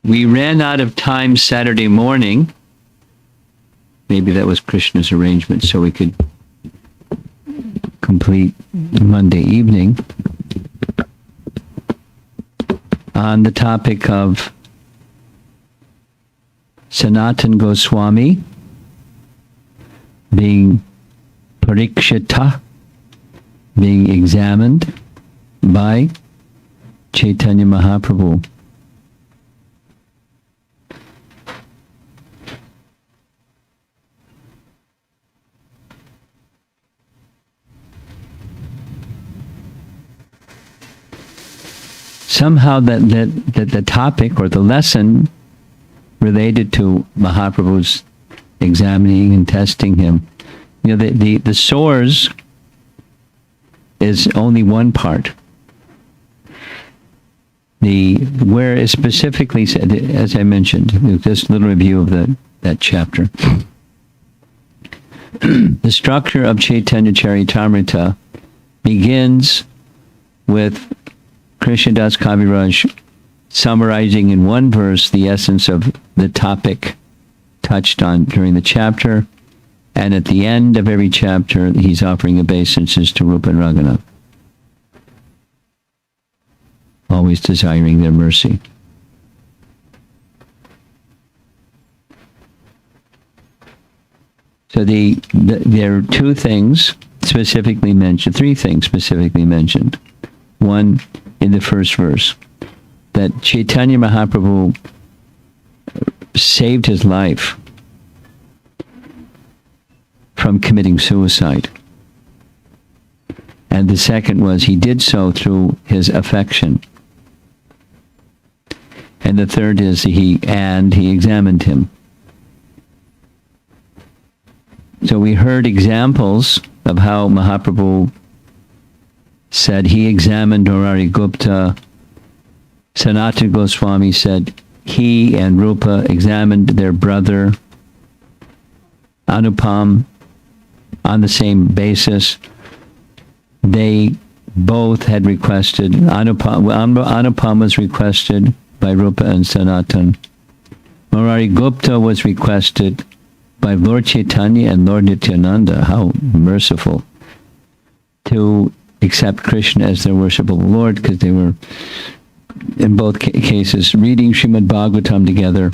We ran out of time Saturday morning. Maybe that was Krishna's arrangement so we could complete Monday evening on the topic of Sanatana Goswami being parikshita, being examined by Caitanya Mahaprabhu. Somehow that the topic or the lesson related to Mahaprabhu's examining and testing him, the source is only one part. Where is specifically said, as I mentioned, just a little review of that chapter. The structure of Caitanya Caritamrita begins with Krishnadas Kaviraj summarizing in one verse the essence of the topic touched on during the chapter, and at the end of every chapter he's offering obeisances to Rupa and Raghunath, always desiring their mercy. So there are two things specifically mentioned, three things specifically mentioned. One, in the first verse, that Caitanya Mahaprabhu saved his life from committing suicide. And the second was he did so through his affection. And the third is he examined him. So we heard examples of how Mahaprabhu said he examined Murari Gupta. Sanatana Goswami said he and Rupa examined their brother Anupam on the same basis. They both had requested, Anupam was requested by Rupa and Sanatan. Murari Gupta was requested by Lord Chaitanya and Lord Nityananda. How merciful, to accept Krishna as their worshipable Lord, because they were, in both cases, reading Srimad Bhagavatam together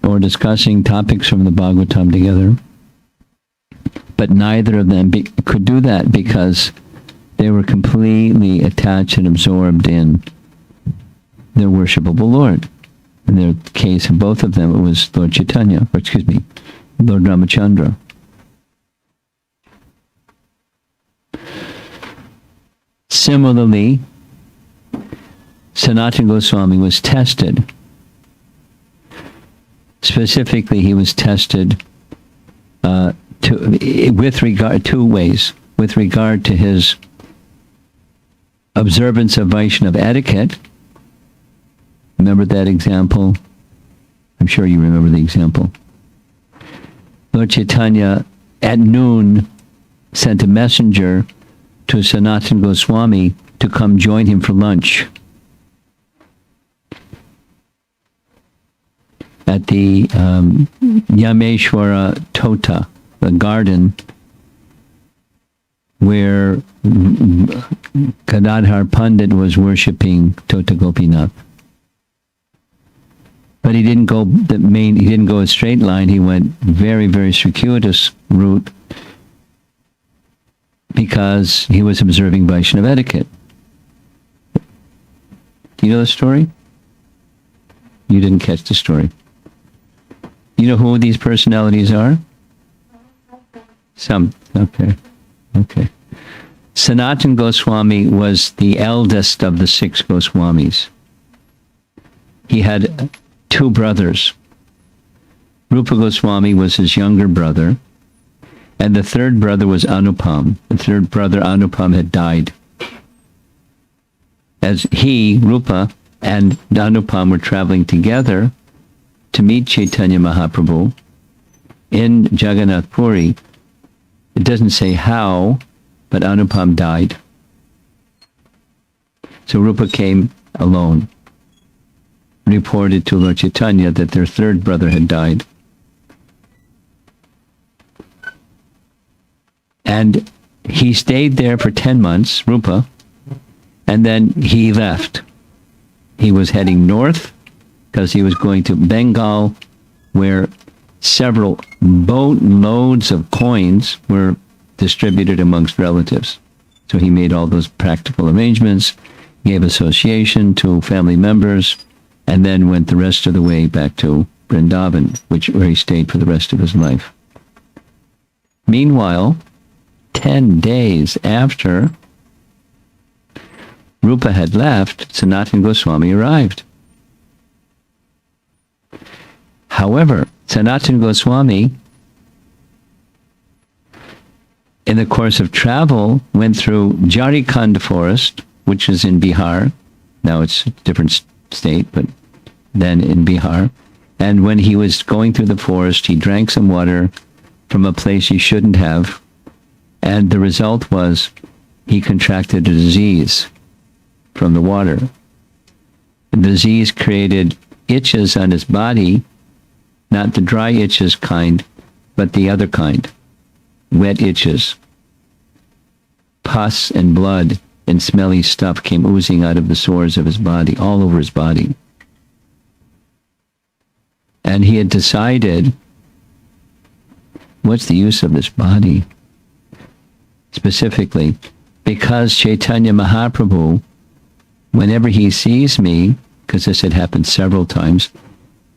or discussing topics from the Bhagavatam together. But neither of them could do that because they were completely attached and absorbed in their worshipable Lord. In their case, in both of them, it was Lord Chaitanya, Lord Ramachandra. Similarly, Sanatana Goswami was tested. Specifically, he was tested two ways. With regard to his observance of Vaishnava etiquette. Remember that example? I'm sure you remember the example. Lord Chaitanya at noon sent a messenger to Sanatana Goswami to come join him for lunch at the Yameshwara Tota, the garden where Gadadhar Pandit was worshipping Tota Gopinath. But he didn't go a straight line. He went very, very circuitous route because he was observing Vaishnava etiquette. Do you know the story? You didn't catch the story. You know who these personalities are? Some. Okay. Sanatana Goswami was the eldest of the 6 Goswamis. He had 2 brothers. Rupa Goswami was his younger brother, and the 3rd brother was Anupam. The 3rd brother, Anupam, had died. As Rupa, and Anupam were traveling together to meet Caitanya Mahaprabhu in Jagannath Puri, it doesn't say how, but Anupam died. So Rupa came alone. reported to Lord Chaitanya that their third brother had died. And he stayed there for 10 months, Rupa, and then he left. He was heading north because he was going to Bengal, where several boatloads of coins were distributed amongst relatives. So he made all those practical arrangements, gave association to family members, and then went the rest of the way back to Vrindavan, where he stayed for the rest of his life. Meanwhile, 10 days after Rupa had left, Sanatana Goswami arrived. However, Sanatana Goswami, in the course of travel, went through Jharkhand forest, which is in Bihar. Now it's a different state, but then in Bihar. And when he was going through the forest, he drank some water from a place he shouldn't have. And the result was he contracted a disease from the water. The disease created itches on his body, not the dry itches kind, but the other kind, wet itches. Pus and blood and smelly stuff came oozing out of the sores of his body, all over his body. And he had decided, what's the use of this body? Specifically, because Caitanya Mahaprabhu, whenever he sees me, because this had happened several times,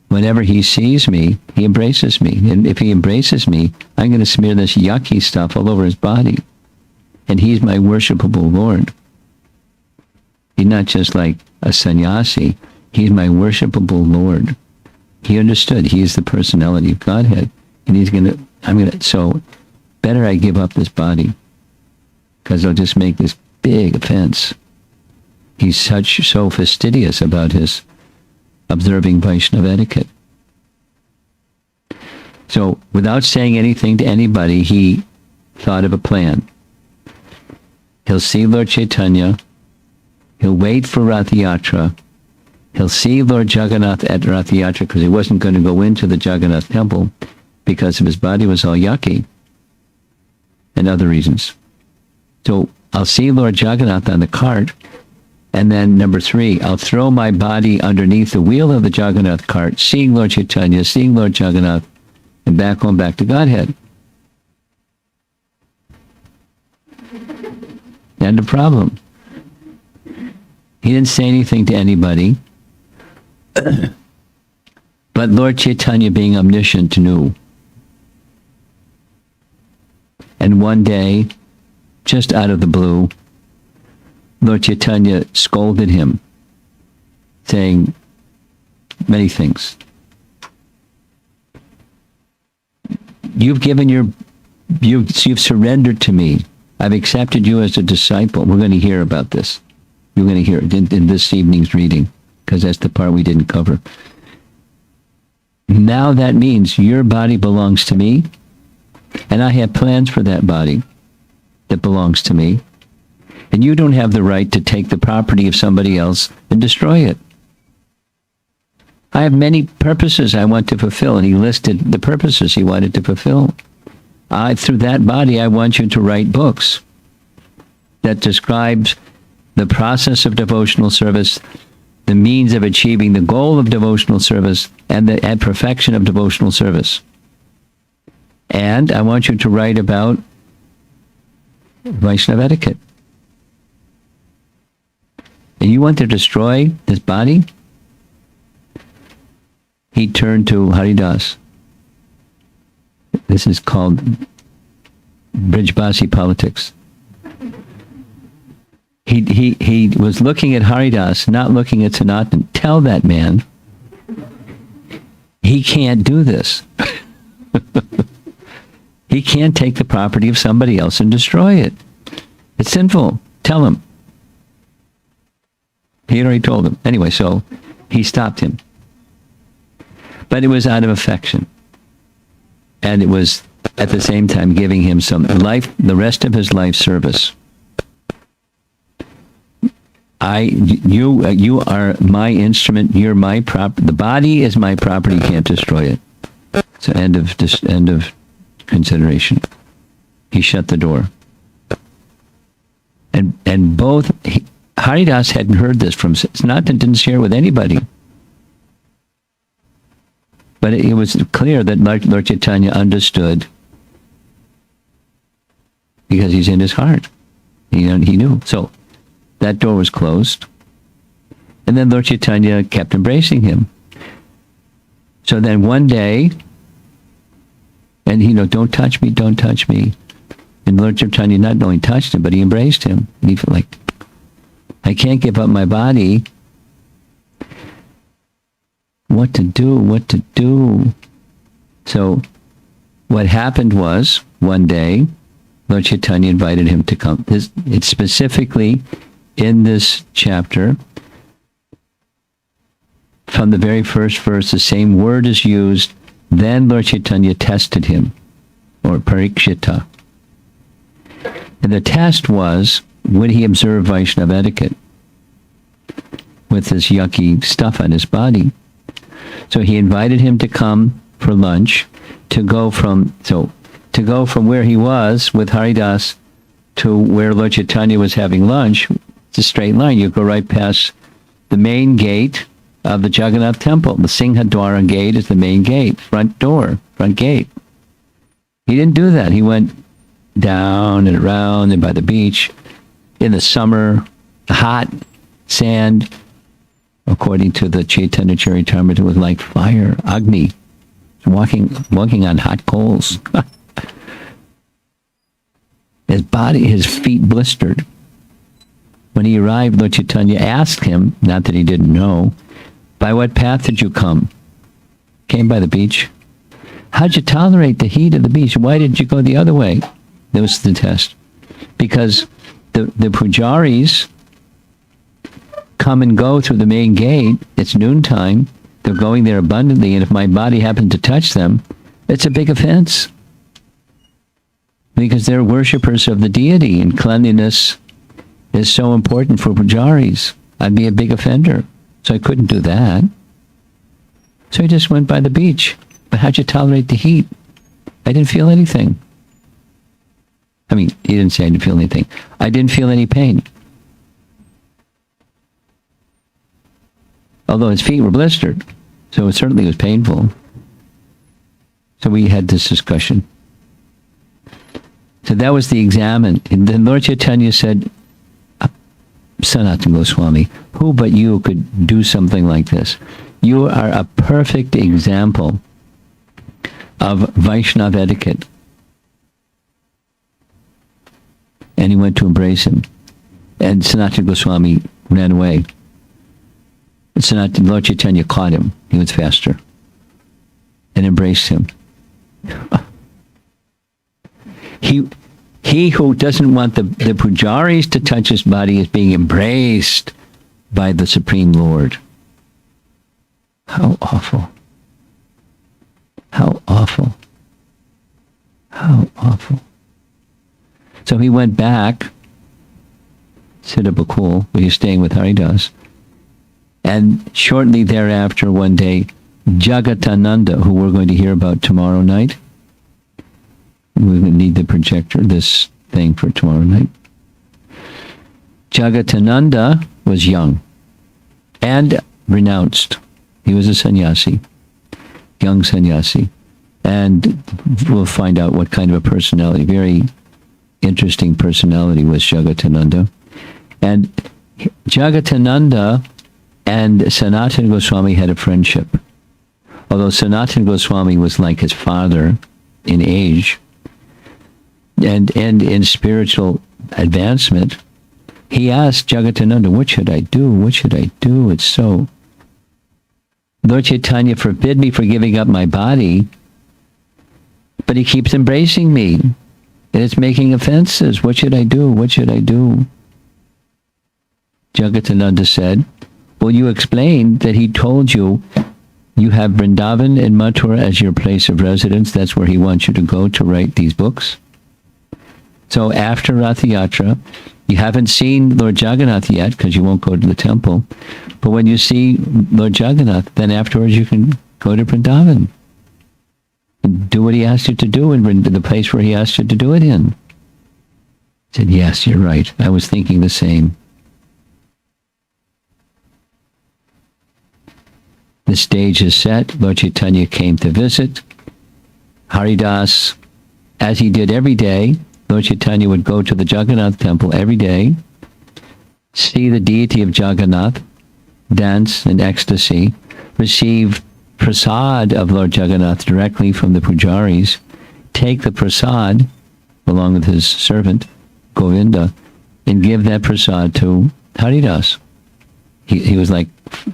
whenever he sees me, he embraces me. And if he embraces me, I'm going to smear this yucky stuff all over his body. And he's my worshipable Lord. He's not just like a sannyasi. He's my worshipable Lord. He understood. He is the personality of Godhead. And he's going to, so better I give up this body, because I'll just make this big offense. He's so fastidious about his observing Vaishnava etiquette. So, without saying anything to anybody, he thought of a plan. He'll see Lord Chaitanya. He'll wait for Rath Yatra. He'll see Lord Jagannath at Rath Yatra, because he wasn't going to go into the Jagannath temple because his body was all yucky and other reasons. So I'll see Lord Jagannath on the cart, and then number 3, I'll throw my body underneath the wheel of the Jagannath cart, seeing Lord Chaitanya, seeing Lord Jagannath, and going back to Godhead. And the problem, he didn't say anything to anybody, but Lord Chaitanya, being omniscient, knew. And one day, just out of the blue, Lord Chaitanya scolded him, saying many things. You've surrendered to me. I've accepted you as a disciple. We're going to hear about this. You're going to hear it in this evening's reading, because that's the part we didn't cover. Now that means your body belongs to me, and I have plans for that body that belongs to me, and you don't have the right to take the property of somebody else and destroy it. I have many purposes I want to fulfill, and he listed the purposes he wanted to fulfill. Through that body, I want you to write books that describes the process of devotional service, the means of achieving the goal of devotional service, and the perfection of devotional service. And I want you to write about Vaishnava etiquette. And you want to destroy this body? He turned to Haridas. This is called Brijbasi politics. He was looking at Haridas, not looking at Sanatana. Tell that man he can't do this. He can't take the property of somebody else and destroy it. It's sinful. Tell him. He had already told him. Anyway, so he stopped him. But it was out of affection. And it was at the same time giving him the rest of his life service. You are my instrument. You're my the body is my property. You can't destroy it. So end of consideration. He shut the door. And both Haridas hadn't heard this from Sanatana, didn't share with anybody. But it was clear that Lord Chaitanya understood, because he's in his heart. He knew. So that door was closed. And then Lord Chaitanya kept embracing him. So then one day, and don't touch me, don't touch me. And Lord Chaitanya not only touched him, but he embraced him. And he felt like, I can't give up my body. What to do? So what happened was, one day, Lord Chaitanya invited him to come. It's specifically in this chapter, from the very first verse, the same word is used. Then Lord Chaitanya tested him, or parikshita. And the test was, would he observe Vaishnava etiquette with this yucky stuff on his body? So he invited him to come for lunch, to go from where he was with Haridas to where Lord Chaitanya was having lunch. It's a straight line. You go right past the main gate of the Jagannath temple. The Singhadwara gate is the main gate, front gate. He didn't do that. He went down and around and by the beach in the summer, hot sand, according to the Caitanya Caritamrta, it was like fire, Agni, walking on hot coals. His feet blistered. When he arrived, Lord Chaitanya asked him, not that he didn't know, by what path did you come? Came by the beach. How'd you tolerate the heat of the beach? Why did you go the other way? That was the test. Because the pujaris come and go through the main gate. It's noontime. They're going there abundantly, and if my body happened to touch them, it's a big offense. Because they're worshippers of the deity, and cleanliness is so important for pujaris. I'd be a big offender. So I couldn't do that. So he just went by the beach. But how'd you tolerate the heat? I didn't feel anything. I mean, he didn't say I didn't feel anything. I didn't feel any pain. Although his feet were blistered. So it certainly was painful. So we had this discussion. So that was the examen. And then Lord Chaitanya said, Sanatana Goswami, who but you could do something like this? You are a perfect example of Vaishnava etiquette. And he went to embrace him. And Sanatana Goswami ran away. Lord Chaitanya caught him. He was faster. And embraced him. He who doesn't want the pujaris to touch his body is being embraced by the Supreme Lord. How awful. How awful. How awful. So he went back, Siddhabakul, where he's staying with Haridas. And shortly thereafter, one day, Jagatananda, who we're going to hear about tomorrow night, we're going to need the projector, this thing for tomorrow night. Jagatananda was young and renounced. He was a sannyasi, young sannyasi. And we'll find out what kind of a personality, very interesting personality was Jagatananda. And Jagatananda and Sanatana Goswami had a friendship. Although Sanatana Goswami was like his father in age, and in spiritual advancement, he asked Jagatananda, what should I do? What should I do? It's so... Lord Chaitanya forbid me for giving up my body, but he keeps embracing me, and it's making offenses. What should I do? What should I do? Jagatananda said, well, you explained that he told you you have Vrindavan and Mathura as your place of residence. That's where he wants you to go to write these books. So after Rath Yatra, You haven't seen Lord Jagannath yet because you won't go to the temple. But when you see Lord Jagannath, then afterwards you can go to Vrindavan and do what he asked you to do in the place where he asked you to do it in. I said, yes, you're right. I was thinking the same. The stage is set. Lord Chaitanya came to visit. Haridas, as he did every day, Lord Chaitanya would go to the Jagannath temple every day, see the deity of Jagannath, dance in ecstasy, receive prasad of Lord Jagannath directly from the pujaris, take the prasad along with his servant, Govinda, and give that prasad to Haridas. He was like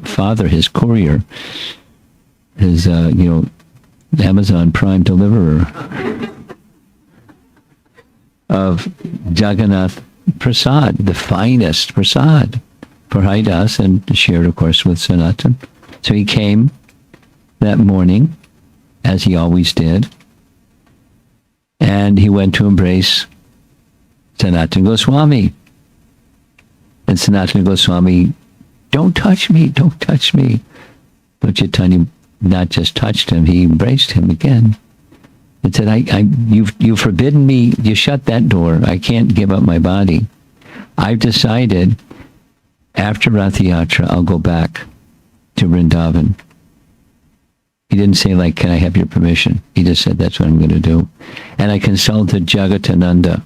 father, his courier, his, Amazon Prime deliverer of Jagannath prasad, the finest prasad for Haridas, and shared, of course, with Sanatan. So he came that morning, as he always did, and he went to embrace Sanatana Goswami. And Sanatana Goswami, don't touch me, don't touch me. But Chaitanya not just touched him, he embraced him again. And said, you've forbidden me, you shut that door, I can't give up my body. I've decided, after Rath Yatra, I'll go back to Vrindavan. He didn't say, like, can I have your permission? He just said, that's what I'm going to do. And I consulted Jagatananda.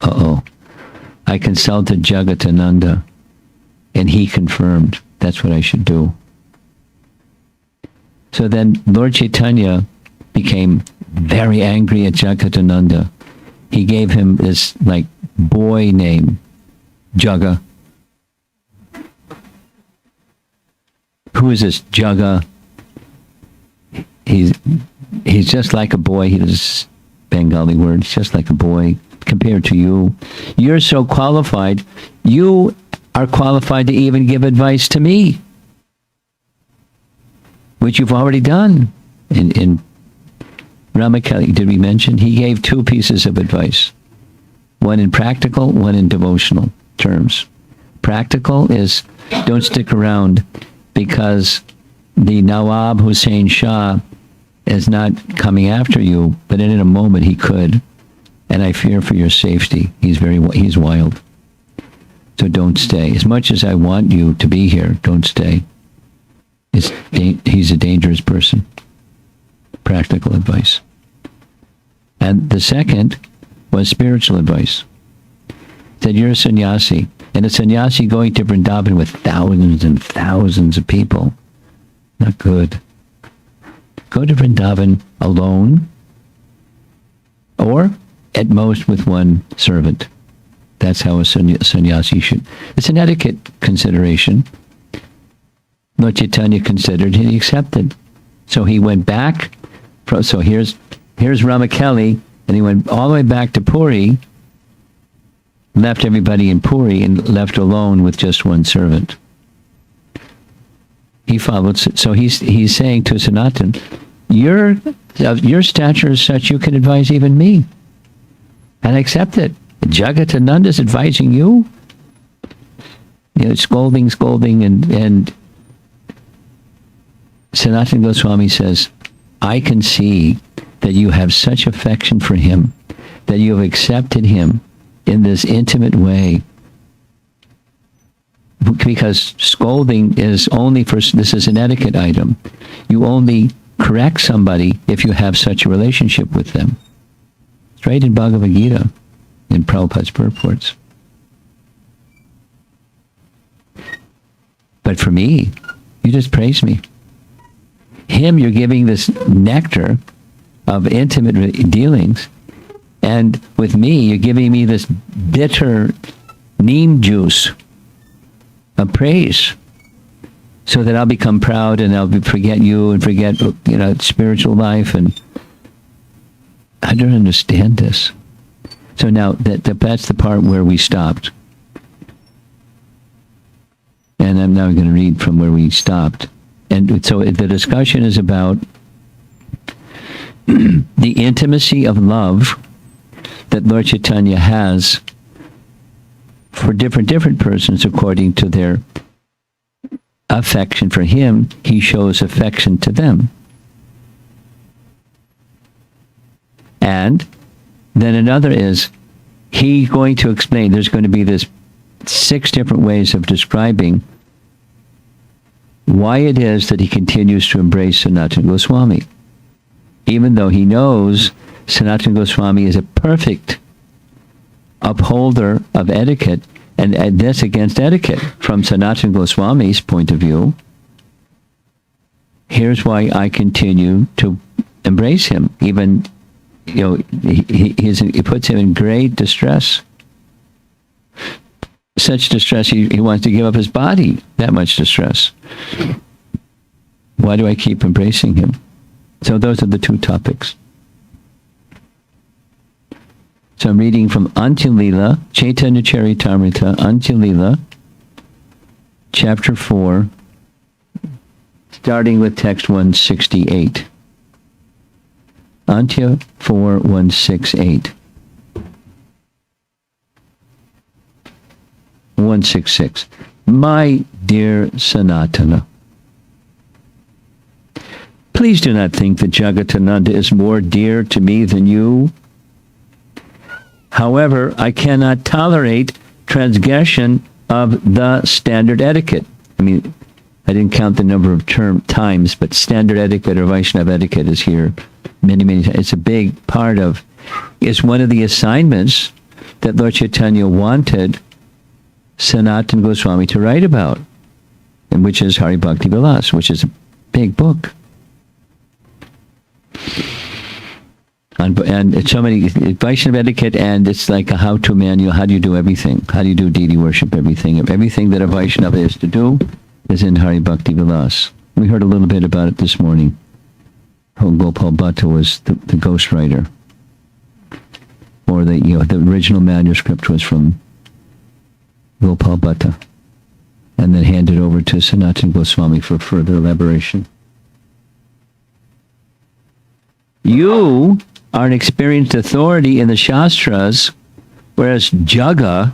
I consulted Jagatananda, and he confirmed that's what I should do. So then Lord Chaitanya became very angry at Jagatananda. He gave him this, like, boy name, Jaga. Who is this Jaga? He's just like a boy. He does Bengali word. He's just like a boy compared to you. You're so qualified. You are qualified to even give advice to me, which you've already done. In Ramakali, did we mention? He gave two pieces of advice. One in practical, one in devotional terms. Practical is, don't stick around because the Nawab Hussain Shah is not coming after you, but in a moment he could. And I fear for your safety. He's wild. So don't stay. As much as I want you to be here, don't stay. He's a dangerous person. Practical advice. And the second was spiritual advice. He said, you're a sannyasi. And a sannyasi going to Vrindavan with thousands and thousands of people. Not good. Go to Vrindavan alone, or at most with one servant. That's how a sannyasi should. It's an etiquette consideration. Lord Chaitanya considered, and he accepted. So he went back. So here's Ramakeli, and he went all the way back to Puri, left everybody in Puri, and left alone with just one servant. He followed. So he's saying to Sanatan, your stature is such you can advise even me, and I accept it. Jagatananda is advising you. Scolding, and Sanatana Goswami says, I can see that you have such affection for him, that you have accepted him in this intimate way. Because scolding is only this is an etiquette item. You only correct somebody if you have such a relationship with them. It's right in Bhagavad Gita, in Prabhupada's purports. But for me, you just praise me. Him, you're giving this nectar of intimate dealings, and with me, you're giving me this bitter neem juice of praise, so that I'll become proud and I'll forget you and forget, spiritual life. And I don't understand this. So now that's the part where we stopped. And I'm now going to read from where we stopped. And so the discussion is about the intimacy of love that Lord Chaitanya has for different persons according to their affection for him, he shows affection to them. And then another is, he's going to explain, there's going to be this 6 different ways of describing why it is that he continues to embrace Sanatana Goswami, even though he knows Sanatana Goswami is a perfect upholder of etiquette, and that's against etiquette. From Sanatana Goswami's point of view, here's why I continue to embrace him, even, he puts him in great distress. Such distress, he wants to give up his body, that much distress. Why do I keep embracing him? So those are the 2 topics. So I'm reading from Antya-lila, Caitanya Caritamrita, Antya-lila, chapter 4, starting with text 168. Antya 4, 168. 166. My dear Sanatana, please do not think that Jagatananda is more dear to me than you. However, I cannot tolerate transgression of the standard etiquette. I mean, I didn't count the number of times, but standard etiquette or Vaishnava etiquette is here many times. It's a big part of, it's one of the assignments that Lord Chaitanya wanted Sanatana Goswami to write about, and which is Hari Bhakti Vilas, which is a big book. And it's so many, Vaishnava etiquette, and it's like a how-to manual. How do you do everything? How do you do deity worship? Everything that a Vaishnava is to do is in Hari Bhakti Vilas. We heard a little bit about it this morning. Gopal Bhatta was the ghostwriter, or the original manuscript was from Gopal Bhatta, and then handed over to Sanatana Goswami for further elaboration. You are an experienced authority in the Shastras, whereas Jaga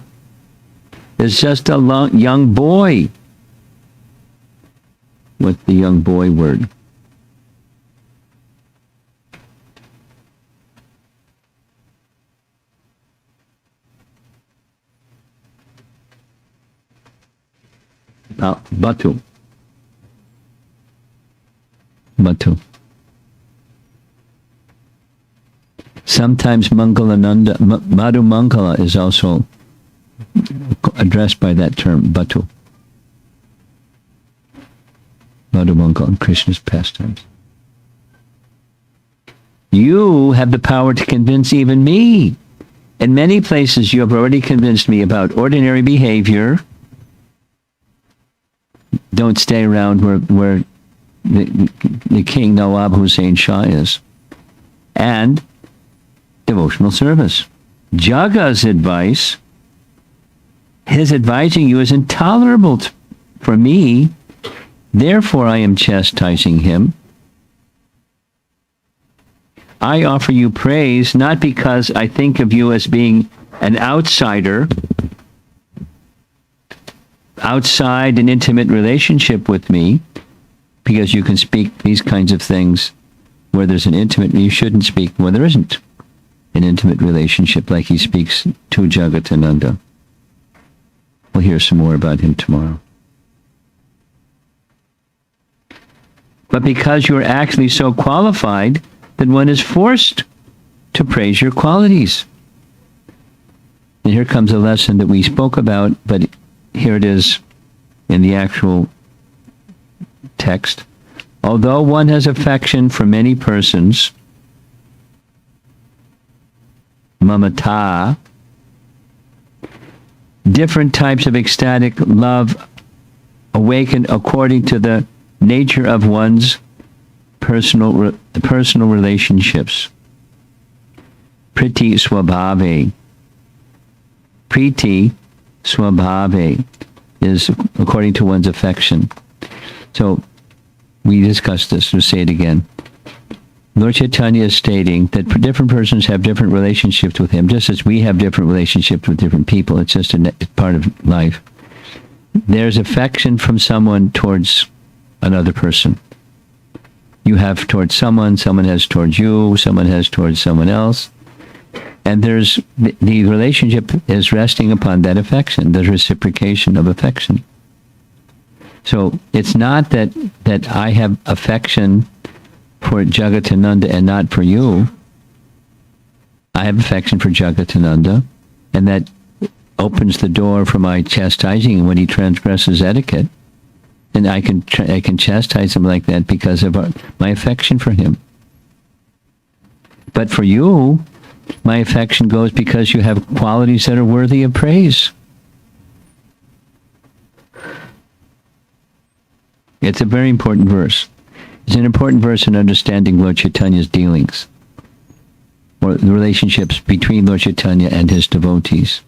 is just a young boy. What's the young boy word? Batu. Sometimes Mangalananda, Madhu Mangala is also addressed by that term, Batu. Madhu Mangala, Krishna's pastimes. You have the power to convince even me. In many places you have already convinced me about ordinary behavior. Don't stay around where the King Nawab Hussain Shah is. And devotional service. Jaga's advice, his advising you is intolerable for me. Therefore, I am chastising him. I offer you praise not because I think of you as being an outsider, outside an intimate relationship with me, because you can speak these kinds of things where there's an intimate, you shouldn't speak where there isn't an intimate relationship, like he speaks to Jagatananda. We'll hear some more about him tomorrow. But because you're actually so qualified that one is forced to praise your qualities. And here comes a lesson that we spoke about, but here it is in the actual text. Although one has affection for many persons, mamata, different types of ecstatic love awaken according to the nature of one's personal relationships. Priti swabhave. Priti swabhave is according to one's affection. So we discussed this, we'll say it again. Lord Chaitanya is stating that different persons have different relationships with him, just as we have different relationships with different people. It's just a part of life. There's affection from someone towards another person. You have towards someone has towards you, someone has towards someone else. And there's the relationship is resting upon that affection, the reciprocation of affection. So it's not that I have affection for Jagatananda and not for you. I have affection for Jagatananda, and that opens the door for my chastising when he transgresses etiquette. And I can chastise him like that because of my affection for him. But for you, my affection goes because you have qualities that are worthy of praise. It's a very important verse. It's an important verse in understanding Lord Chaitanya's dealings, or the relationships between Lord Chaitanya and his devotees.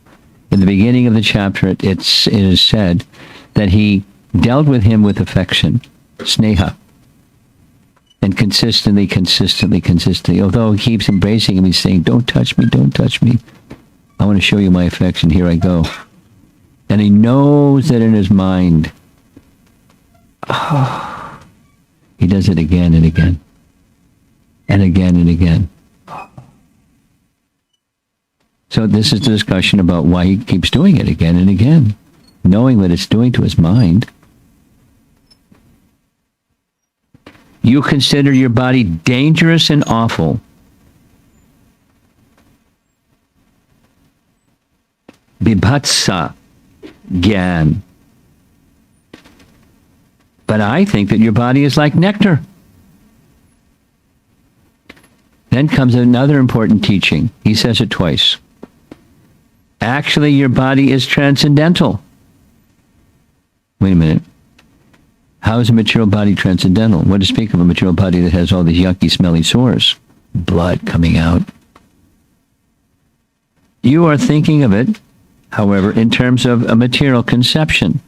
In the beginning of the chapter, it is said that he dealt with him with affection, sneha, and consistently. Although he keeps embracing him, he's saying, don't touch me. I want to show you my affection. Here I go. And he knows that in his mind, he does it again and again. And again and again. So this is the discussion about why he keeps doing it again and again, knowing what it's doing to his mind. You consider your body dangerous and awful. Bibhatsa Gyan. But I think that your body is like nectar. Then comes another important teaching. He says it twice. Actually, your body is transcendental. Wait a minute. How is a material body transcendental? What to speak of a material body that has all these yucky, smelly sores? Blood coming out. You are thinking of it, however, in terms of a material conception.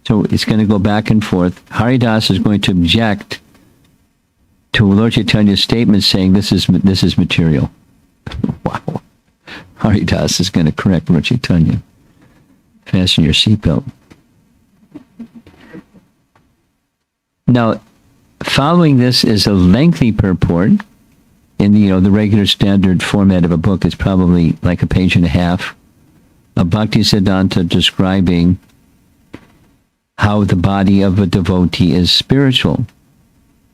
So it's going to go back and forth. Haridas is going to object to Lord Chaitanya's statement saying this is material. Wow. Haridas is going to correct Lord Chaitanya. Fasten your seatbelt. Now, following this is a lengthy purport. In the regular standard format of a book, it's probably like a page and a half. A Bhakti Siddhanta describing how the body of a devotee is spiritual.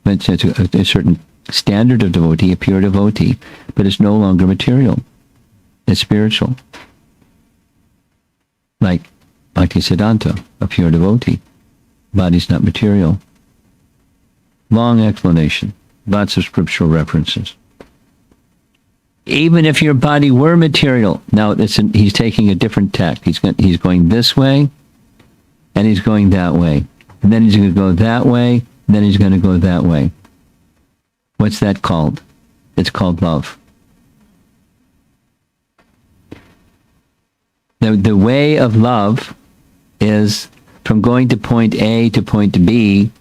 It's a certain standard of devotee, a pure devotee, but it's no longer material. It's spiritual. Like Bhakti Siddhanta, a pure devotee. Body's not material. Long explanation. Lots of scriptural references. Even if your body were material, now he's taking a different tack. He's going this way, and he's going that way. And then he's going to go that way, and then he's going to go that way. What's that called? It's called love. The way of love is from going to point A to point B.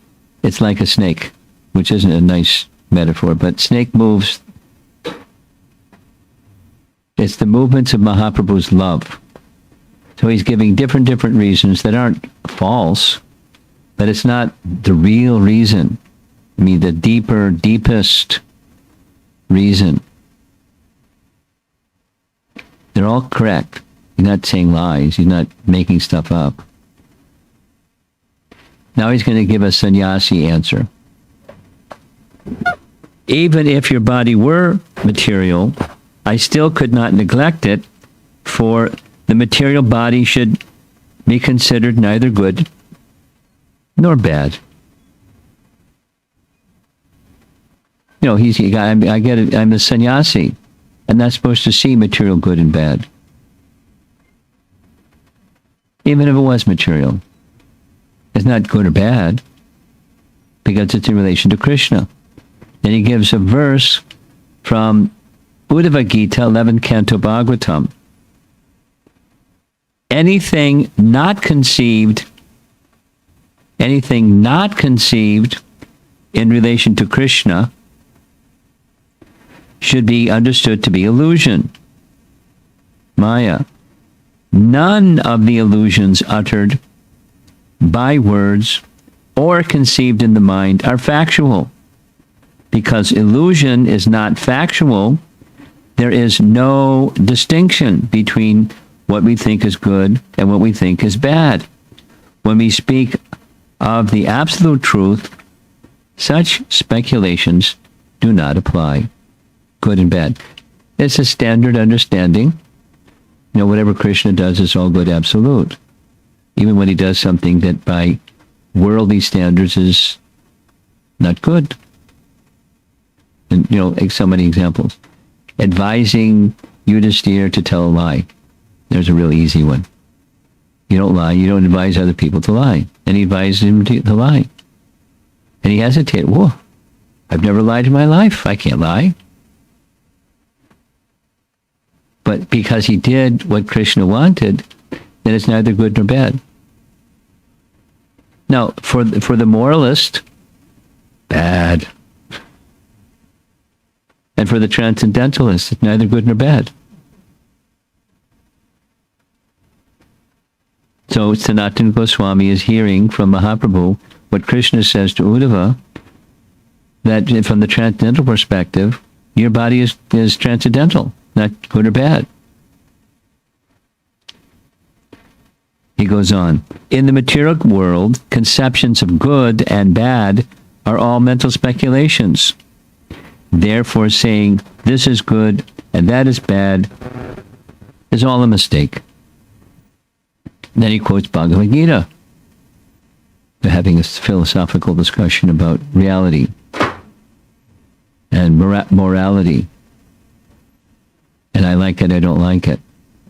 It's like a snake, which isn't a nice metaphor, but snake moves. It's the movements of Mahaprabhu's love. So he's giving different reasons that aren't false, but it's not the real reason. I mean, the deepest reason. They're all correct. He's not saying lies. He's not making stuff up. Now he's going to give a sannyasi answer. Even if your body were material, I still could not neglect it, for the material body should be considered neither good nor bad. I get it. I'm a sannyasi. I'm not supposed to see material good and bad. Even if it was material. It's not good or bad, because it's in relation to Krishna. Then he gives a verse from Uddhava Gita, 11th Canto Bhagavatam. Anything not conceived in relation to Krishna should be understood to be illusion, Maya. None of the illusions uttered by words or conceived in the mind are factual. Because illusion is not factual, there is no distinction between what we think is good and what we think is bad. When we speak of the absolute truth, such speculations do not apply. Good and bad. It's a standard understanding. Whatever Krishna does is all good absolute. Even when he does something that by worldly standards is not good. And, like so many examples. Advising Yudhisthira to tell a lie. There's a real easy one. You don't lie. You don't advise other people to lie. And he advises him to lie. And he hesitated. Whoa, I've never lied in my life. I can't lie. But because he did what Krishna wanted, then it's neither good nor bad. Now, for the moralist, bad. And for the transcendentalist, it's neither good nor bad. So Sanatana Goswami is hearing from Mahaprabhu what Krishna says to Uddhava, that from the transcendental perspective, your body is transcendental, not good or bad. He goes on, in the material world, conceptions of good and bad are all mental speculations. Therefore, saying this is good and that is bad is all a mistake. Then he quotes Bhagavad Gita. They're having a philosophical discussion about reality and morality. And I like it, I don't like it.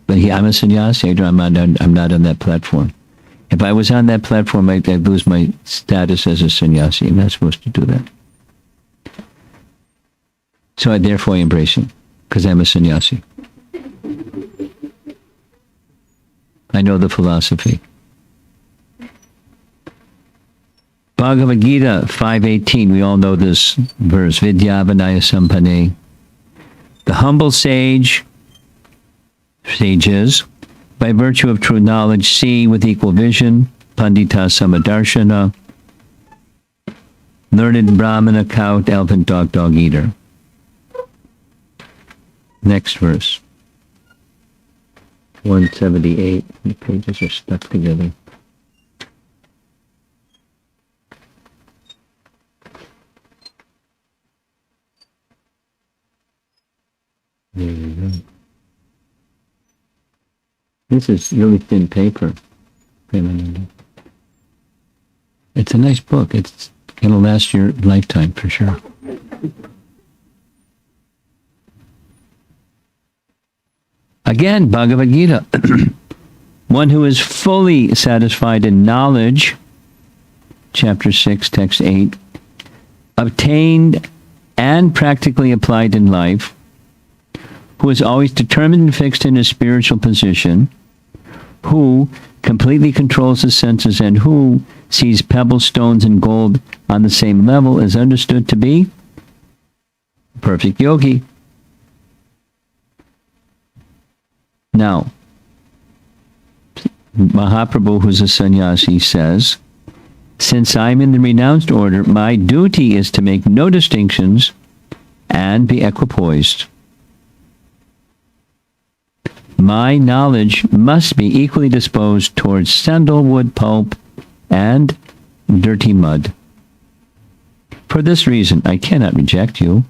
But I'm a sannyasi, I'm not on that platform. If I was on that platform, I'd lose my status as a sannyasi. I'm not supposed to do that. So I therefore embrace him, because I'm a sannyasi. I know the philosophy. Bhagavad Gita 5:18, we all know this verse, Vidya Vinaya Sampane. The humble sages, by virtue of true knowledge, see with equal vision, Pandita Samadarshana, learned Brahmana, cow, elephant, dog eater. Next verse. 178. The pages are stuck together. There you go. This is really thin paper. It's a nice book. It's going to last your lifetime for sure. Again, Bhagavad Gita. One who is fully satisfied in knowledge, chapter 6, text 8, obtained and practically applied in life, who is always determined and fixed in his spiritual position, who completely controls his senses, and who sees pebbles, stones, and gold on the same level, is understood to be a perfect yogi. Now, Mahaprabhu, who's a sannyasi, says, since I'm in the renounced order, my duty is to make no distinctions and be equipoised. My knowledge must be equally disposed towards sandalwood pulp and dirty mud. For this reason, I cannot reject you.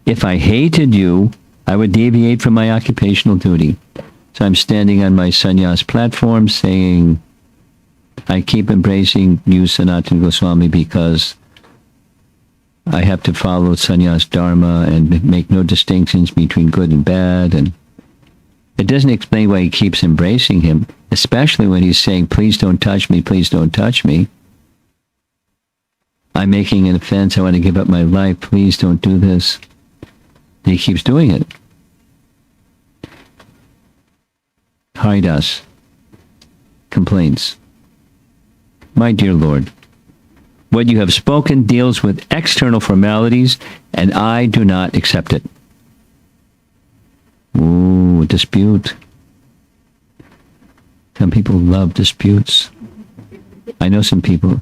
If I hated you, I would deviate from my occupational duty. So I'm standing on my sannyas platform saying, I keep embracing you, Sanatana Goswami, because I have to follow sannyas dharma and make no distinctions between good and bad. And it doesn't explain why he keeps embracing him, especially when he's saying, please don't touch me, please don't touch me. I'm making an offense, I want to give up my life, please don't do this. And he keeps doing it. Haridas complains, my dear Lord, What you have spoken deals with external formalities, and I do not accept it. Ooh, dispute. Some people love disputes. I know some people,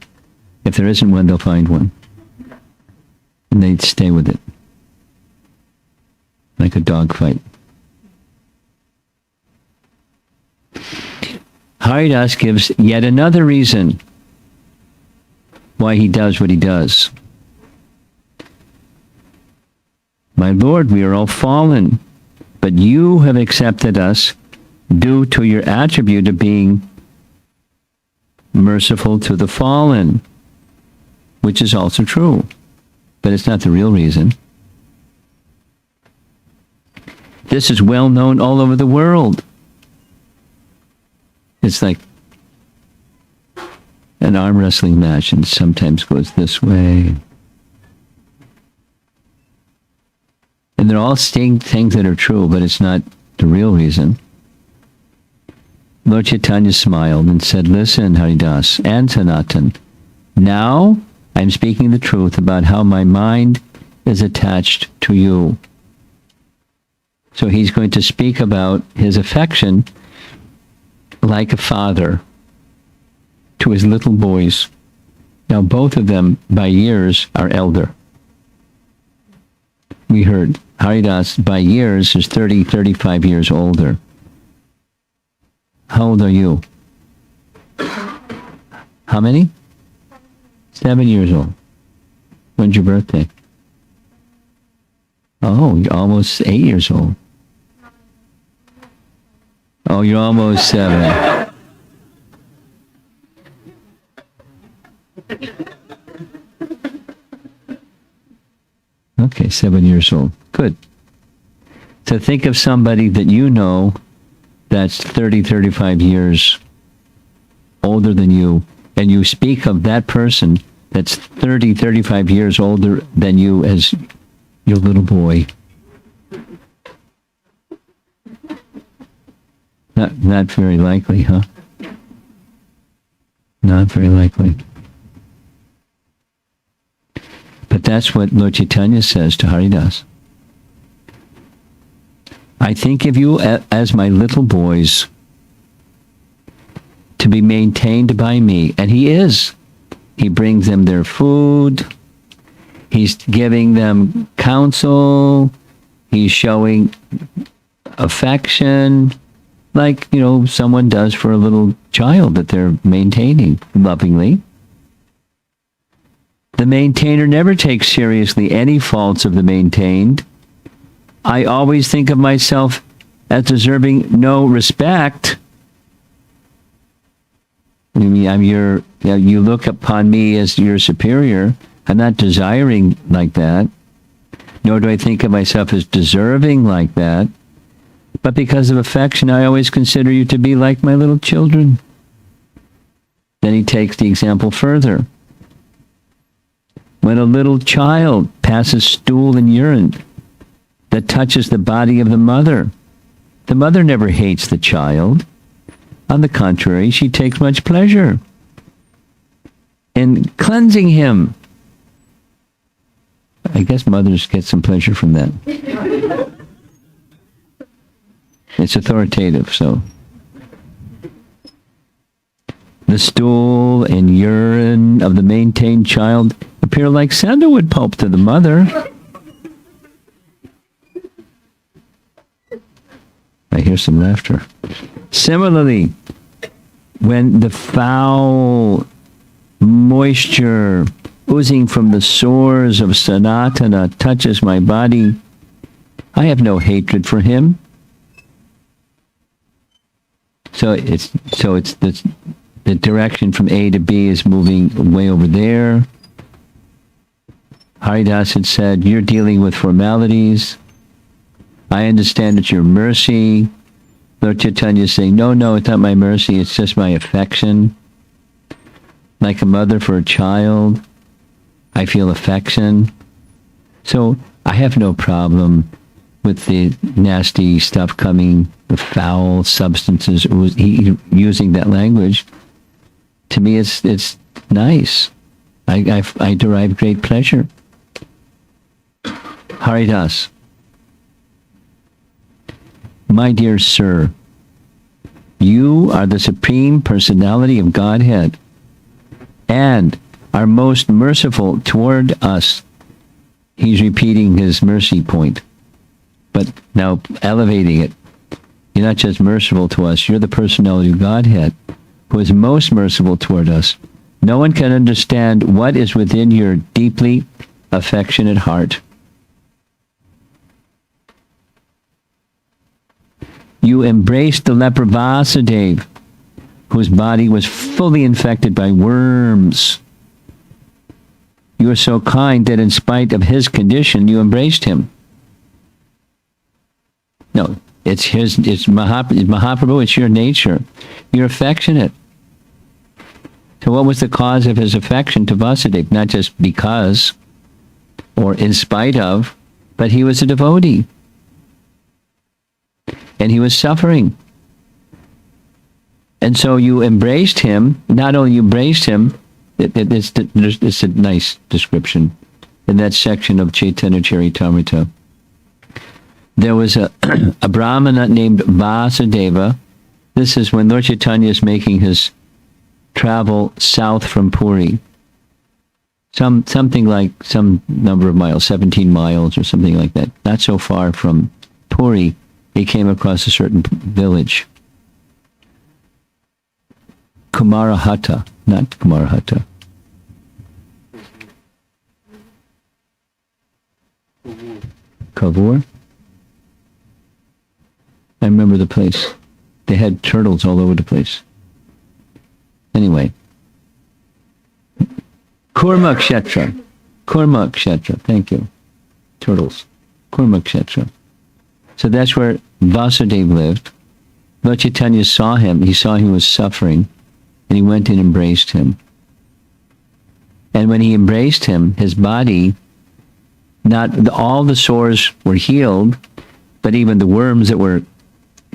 if there isn't one, they'll find one. And they stay with it. Like a dog fight. Haridas gives yet another reason why he does what he does. My Lord, we are all fallen, but you have accepted us due to your attribute of being merciful to the fallen, which is also true, but it's not the real reason. This is well known all over the world. It's like an arm wrestling match, and sometimes goes this way. And they're all saying things that are true, but it's not the real reason. Lord Chaitanya smiled and said, listen, Haridas and Sanatan, now I'm speaking the truth about how my mind is attached to you. So he's going to speak about his affection like a father to his little boys. Now both of them by years are elder. We heard Haridas by years is 35 years older. How old are you? How many? 7 years old. When's your birthday? Oh, you're almost 8 years old. Oh, you're almost 7. Okay, 7 years old. Good. So think of somebody that you know that's 35 years older than you, and you speak of that person that's 35 years older than you as your little boy. Not very likely, huh? Not very likely. But that's what Lord Chaitanya says to Haridas. I think of you as my little boys to be maintained by me. And he is. He brings them their food. He's giving them counsel. He's showing affection like, someone does for a little child that they're maintaining lovingly. The maintainer never takes seriously any faults of the maintained. I always think of myself as deserving no respect. You look upon me as your superior. I'm not desiring like that, nor do I think of myself as deserving like that. But because of affection, I always consider you to be like my little children. Then he takes the example further. When a little child passes stool and urine that touches the body of the mother never hates the child. On the contrary, she takes much pleasure in cleansing him. I guess mothers get some pleasure from that. It's authoritative, so. The stool and urine of the maintained child appear like sandalwood pulp to the mother. I hear some laughter. Similarly, when the foul moisture oozing from the sores of Sanatana touches my body, I have no hatred for him. So it's the direction from A to B is moving way over there. Haridas had said, you're dealing with formalities. I understand it's your mercy. Lord Chaitanya is saying, no, it's not my mercy, it's just my affection. Like a mother for a child, I feel affection. So I have no problem with the nasty stuff coming, the foul substances, using that language. To me, it's nice. I I derive great pleasure. Haridas. My dear sir, you are the Supreme Personality of Godhead and are most merciful toward us. He's repeating his mercy point, but now elevating it. You're not just merciful to us, you're the personality of Godhead who is most merciful toward us. No one can understand what is within your deeply affectionate heart. You embraced the leper Vasudeva, whose body was fully infected by worms. You are so kind that in spite of his condition, you embraced him. No, it's Mahaprabhu, it's your nature. You're affectionate. So what was the cause of his affection to Vasudeva? Not just because or in spite of, but he was a devotee. And he was suffering. And so you embraced him. Not only you embraced him, it's a nice description in that section of Caitanya Caritamrita. There was a Brahmana named Vasudeva. This is when Lord Chaitanya is making his travel south from Puri. Something like some number of miles, 17 miles or something like that. Not so far from Puri, he came across a certain village. Kumarahata, not Kumarahata. Kavur? I remember the place. They had turtles all over the place. Anyway. Kurmakshetra. Kurmakshetra. Thank you. Turtles. Kurmakshetra. So that's where Vasudeva lived. Lord Chaitanya saw him. He saw he was suffering. And he went and embraced him. And when he embraced him, his body, not all the sores were healed, but even the worms that were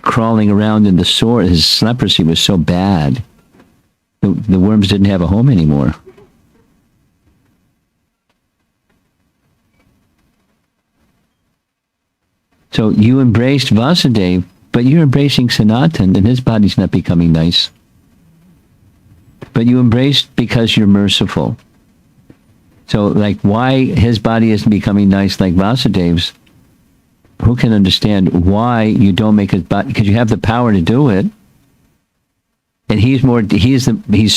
crawling around in the sore, his leprosy was so bad, the worms didn't have a home anymore. So you embraced Vasudeva, but you're embracing Sanatan, and his body's not becoming nice. But you embraced because you're merciful. So, like, why his body isn't becoming nice like Vasudeva's, who can understand why you don't make his body? Because you have the power to do it. And he's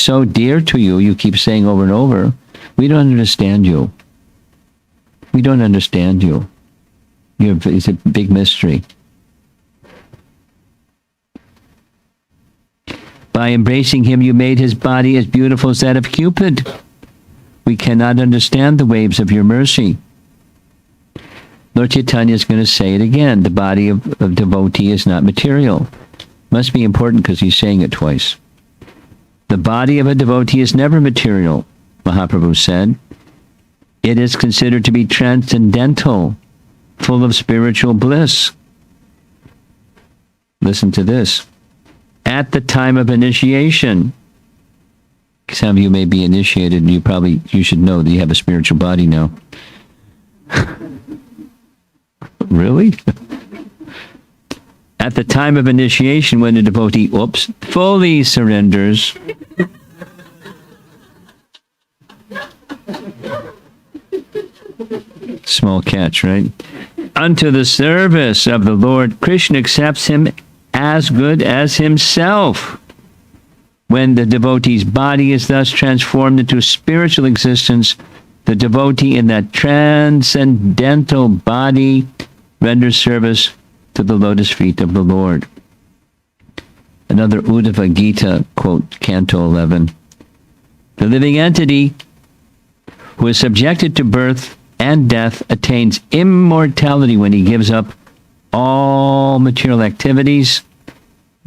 so dear to you, you keep saying over and over, we don't understand you. We don't understand you. It's a big mystery. By embracing him, you made his body as beautiful as that of Cupid. We cannot understand the waves of your mercy. Lord Chaitanya is going to say it again. The body of devotee is not material. Must be important because he's saying it twice. The body of a devotee is never material, Mahaprabhu said. It is considered to be transcendental, full of spiritual bliss. Listen to this. At the time of initiation, some of you may be initiated and you should know that you have a spiritual body now. Really? At the time of initiation, when the devotee, fully surrenders, small catch, right? Unto the service of the Lord, Krishna accepts him as good as himself. When the devotee's body is thus transformed into spiritual existence, the devotee in that transcendental body renders service to the lotus feet of the Lord. Another Uddhava Gita quote, Canto 11. The living entity who is subjected to birth and death attains immortality when he gives up all material activities,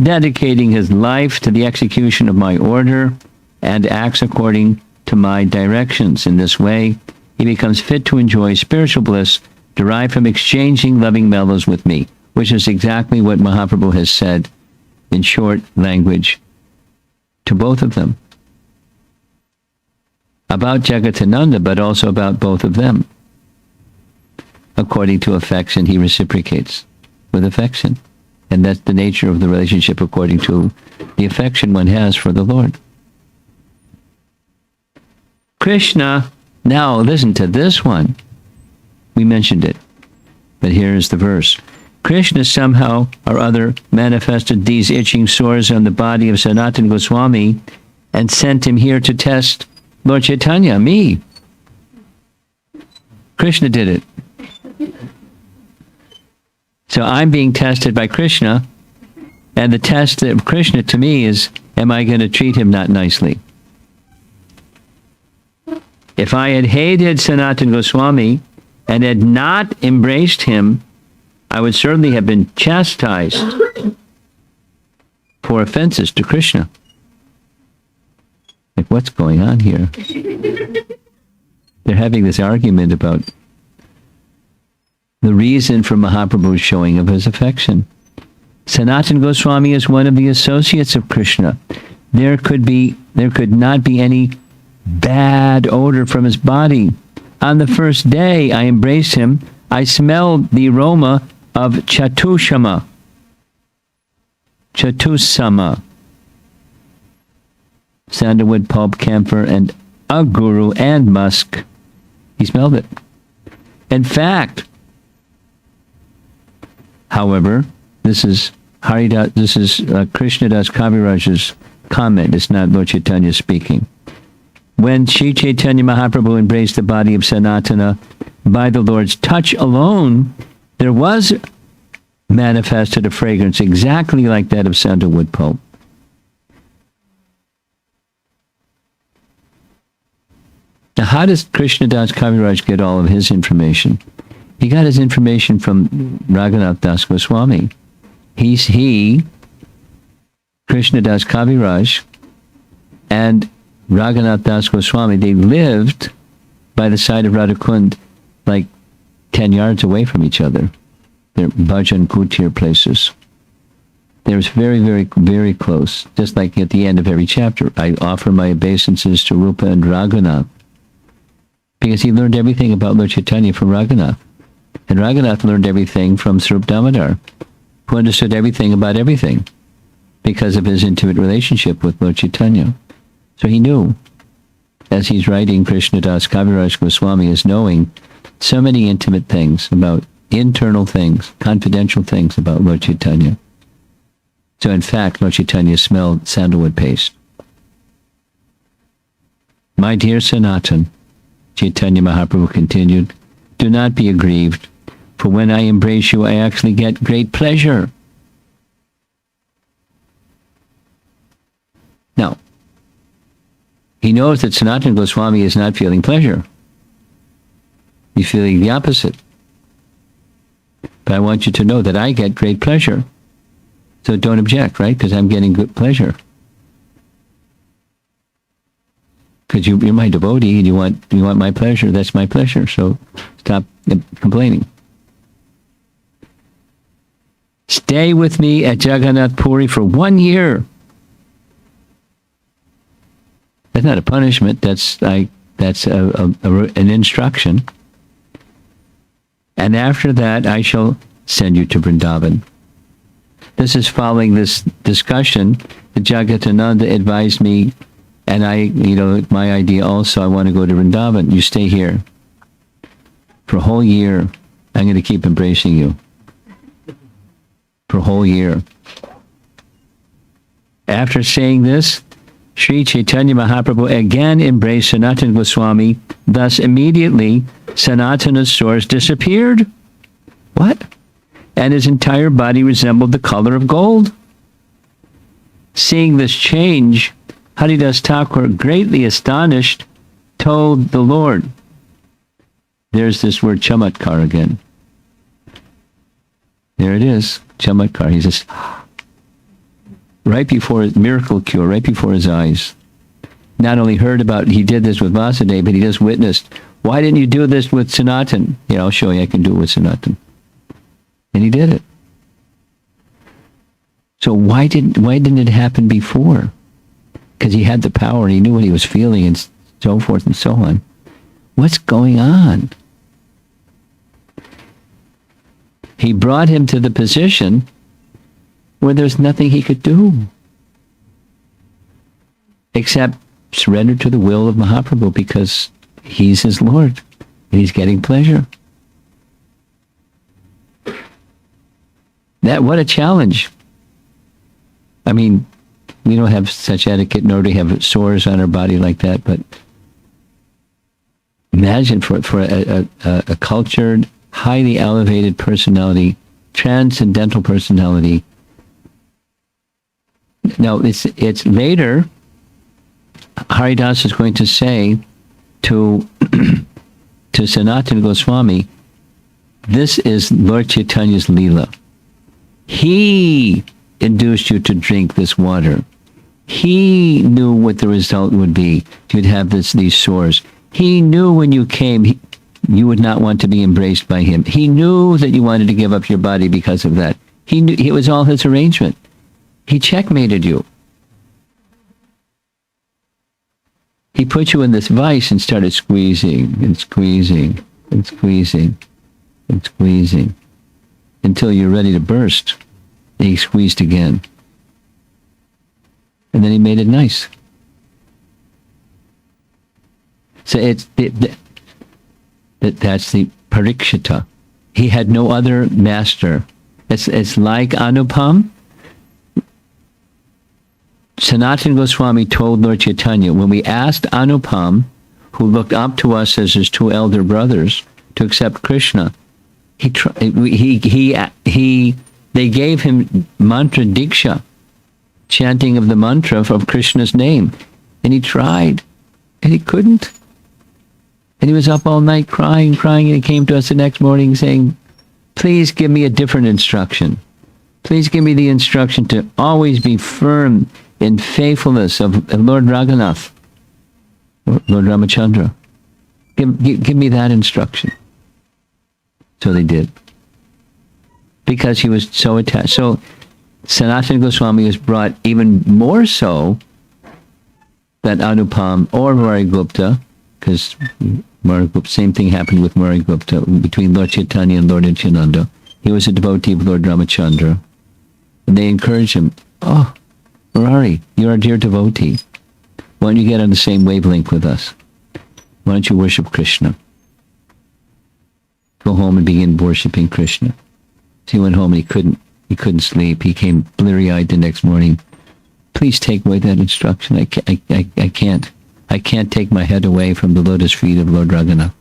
dedicating his life to the execution of my order and acts according to my directions. In this way, he becomes fit to enjoy spiritual bliss derived from exchanging loving mellows with me, which is exactly what Mahaprabhu has said in short language to both of them. about Jagatananda, but also about both of them. According to affection, he reciprocates with affection. And that's the nature of the relationship according to the affection one has for the Lord. Krishna, now listen to this one. We mentioned it, but here's the verse. Krishna somehow or other manifested these itching sores on the body of Sanatana Goswami and sent him here to test Lord Chaitanya, me. Krishna did it. So I'm being tested by Krishna, and the test of Krishna to me is, am I going to treat him not nicely? If I had hated Sanatana Goswami and had not embraced him, I would certainly have been chastised for offenses to Krishna. Like, what's going on here? They're having this argument about the reason for Mahaprabhu's showing of his affection. Sanatana Goswami is one of the associates of Krishna. There could not be any bad odor from his body. On the first day I embraced him, I smelled the aroma of chatusama, sandalwood pulp, camphor, and aguru and musk. He smelled it. In fact, however, this is Krishnadas Kaviraj's comment. It's not Lord Chaitanya speaking. When Sri Caitanya Mahaprabhu embraced the body of Sanatana, by the Lord's touch alone, there was manifested a fragrance exactly like that of sandalwood pulp. Now, how does Krishnadas Kaviraj get all of his information? He got his information from Raghunath Das Goswami. Krishnadas Kaviraj, and Raghunath Das Goswami, they lived by the side of Radhakund, like 10 yards away from each other. They're bhajan kutir places. They're very, very, very close. Just like at the end of every chapter, I offer my obeisances to Rupa and Raghunath, because he learned everything about Lord Chaitanya from Raghunath. And Raghunath learned everything from Swarup Damodar, who understood everything about everything because of his intimate relationship with Lord Chaitanya. So he knew, as he's writing, Krishnadas Kaviraj Goswami is knowing so many intimate things about internal things, confidential things about Lord Chaitanya. So in fact, Lord Chaitanya smelled sandalwood paste. My dear Sanatan, Chaitanya Mahaprabhu continued, do not be aggrieved, for when I embrace you, I actually get great pleasure. Now, he knows that Sanatana Goswami is not feeling pleasure. He's feeling the opposite. But I want you to know that I get great pleasure. So don't object, right? Because I'm getting good pleasure. Because you're my devotee and you want my pleasure. That's my pleasure. So stop complaining. Stay with me at Jagannath Puri for 1 year. That's not a punishment. That's an instruction. And after that, I shall send you to Vrindavan. This is following this discussion that Jagatananda advised me, and my idea also, I want to go to Vrindavan. You stay here. For a whole year, I'm going to keep embracing you. For a whole year. After saying this, Sri Caitanya Mahaprabhu again embraced Sanatana Goswami. Thus, immediately, Sanatana's sores disappeared. What? And his entire body resembled the color of gold. Seeing this change, Haridas Thakur, greatly astonished, told the Lord. There's this word chamatkar again. There it is, chamatkar. He says, right before his miracle cure, right before his eyes. Not only heard about, he did this with Vasudeva, but he just witnessed. Why didn't you do this with Sanatan? I'll show you I can do it with Sanatan. And he did it. So why didn't it happen before? Because he had the power and he knew what he was feeling, and so forth and so on. What's going on? He brought him to the position where there's nothing he could do except surrender to the will of Mahaprabhu, because he's his Lord and he's getting pleasure. What a challenge. I mean, we don't have such etiquette, nor do we have sores on our body like that, but imagine for a cultured, highly elevated personality, transcendental personality. Now, it's later, Haridas is going to say to Sanatana Goswami, this is Lord Chaitanya's Leela. He induced you to drink this water. He knew what the result would be. You'd have these sores. He knew when you came, you would not want to be embraced by him. He knew that you wanted to give up your body because of that. He knew it was all his arrangement. He checkmated you. He put you in this vice and started squeezing and squeezing and squeezing and squeezing until you're ready to burst. And he squeezed again. And then he made it nice. So that's the parikshita. He had no other master. It's like Anupam. Sanatana Goswami told Lord Chaitanya, when we asked Anupam, who looked up to us as his two elder brothers, to accept Krishna, they gave him mantra diksha, chanting of the mantra of Krishna's name, and he tried, and he couldn't. And he was up all night crying, and he came to us the next morning saying, please give me a different instruction. Please give me the instruction to always be firm in faithfulness of Lord Raghunath, Lord Ramachandra. Give me that instruction. So they did. Because he was so attached. So Sanatana Goswami was brought even more so than Anupam or Marigupta, because same thing happened with Marigupta between Lord Chaitanya and Lord Nityananda. He was a devotee of Lord Ramachandra. And they encouraged him, oh, Murari, you're our dear devotee. Why don't you get on the same wavelength with us? Why don't you worship Krishna? Go home and begin worshiping Krishna. So he went home and he couldn't sleep. He came bleary-eyed the next morning. Please take away that instruction. I can't. I can't take my head away from the lotus feet of Lord Raghunath.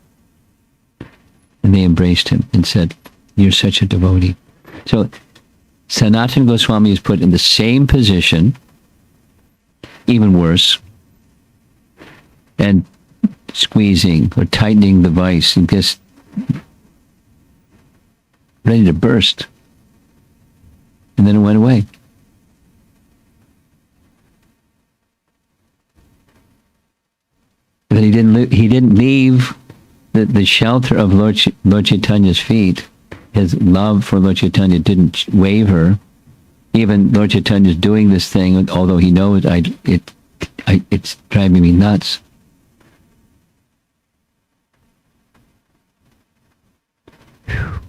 And they embraced him and said, you're such a devotee. So Sanatana Goswami is put in the same position, even worse, and squeezing or tightening the vice and just ready to burst. And then it went away. But he didn't leave the shelter of Lord Chaitanya's feet. His love for Lord Chaitanya didn't waver. Even Lord Chaitanya is doing this thing, although he knows it's driving me nuts. Whew.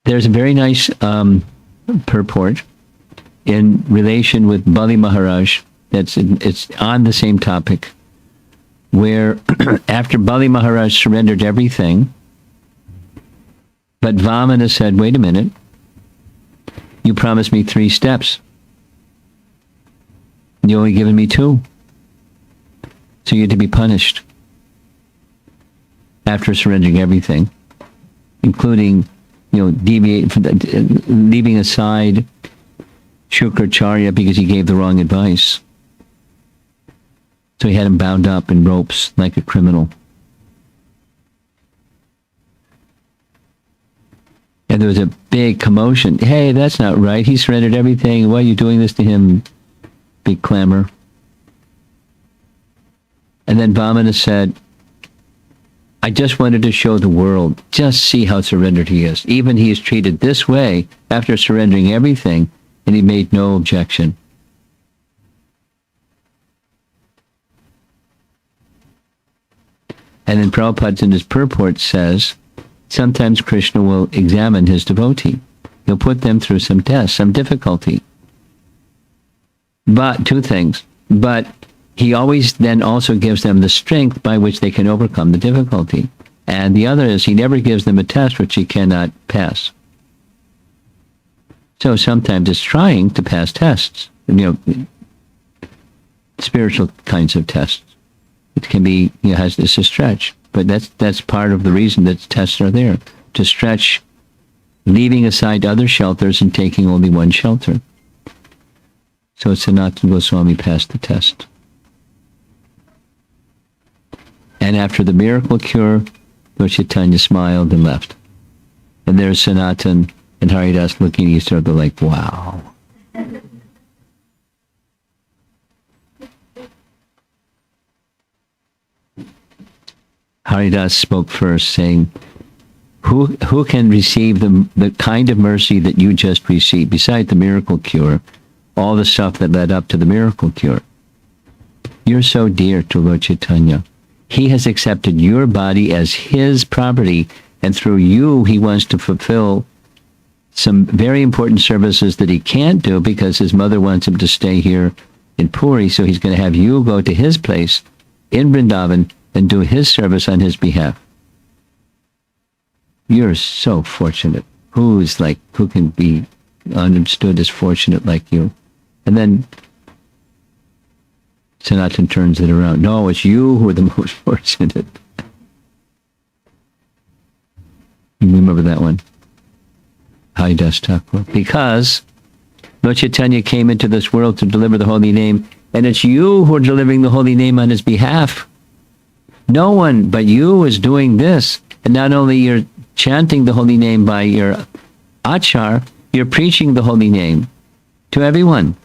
There's a very nice purport in relation with Bali Maharaj. It's on the same topic, where after Bali Maharaj surrendered everything, but Vamana said, wait a minute, you promised me 3 steps. You only given me 2. So you had to be punished after surrendering everything, including, leaving aside Shukracharya because he gave the wrong advice. So he had him bound up in ropes like a criminal. And there was a big commotion. Hey, that's not right. He surrendered everything. Why are you doing this to him? Big clamor. And then Vamana said, I just wanted to show the world, just see how surrendered he is. Even he is treated this way after surrendering everything, and he made no objection. And then Prabhupada in his purport says, sometimes Krishna will examine his devotee. He'll put them through some test, some difficulty. But two things. But he always then also gives them the strength by which they can overcome the difficulty. And the other is he never gives them a test which he cannot pass. So sometimes it's trying to pass tests, spiritual kinds of tests. It can be, it's a stretch. But that's part of the reason that tests are there, to stretch, leaving aside other shelters and taking only one shelter. So Sanatana Goswami passed the test. And after the miracle cure, Lord Chaitanya smiled and left. And there's Sanatan and Haridas looking at each other like, wow. Haridas spoke first, saying, who can receive the kind of mercy that you just received, besides the miracle cure, all the stuff that led up to the miracle cure? You're so dear to Lord Chaitanya. He has accepted your body as his property, and through you he wants to fulfill some very important services that he can't do because his mother wants him to stay here in Puri, so he's going to have you go to his place in Vrindavan and do his service on his behalf. You're so fortunate. Who can be understood as fortunate like you? And then Sanatan turns it around. No, it's you who are the most fortunate. You remember that one? Haridas Thakur. Because Lord Chaitanya came into this world to deliver the holy name, and it's you who are delivering the holy name on his behalf. No one but you is doing this. And not only you're chanting the holy name by your achar, you're preaching the holy name to everyone.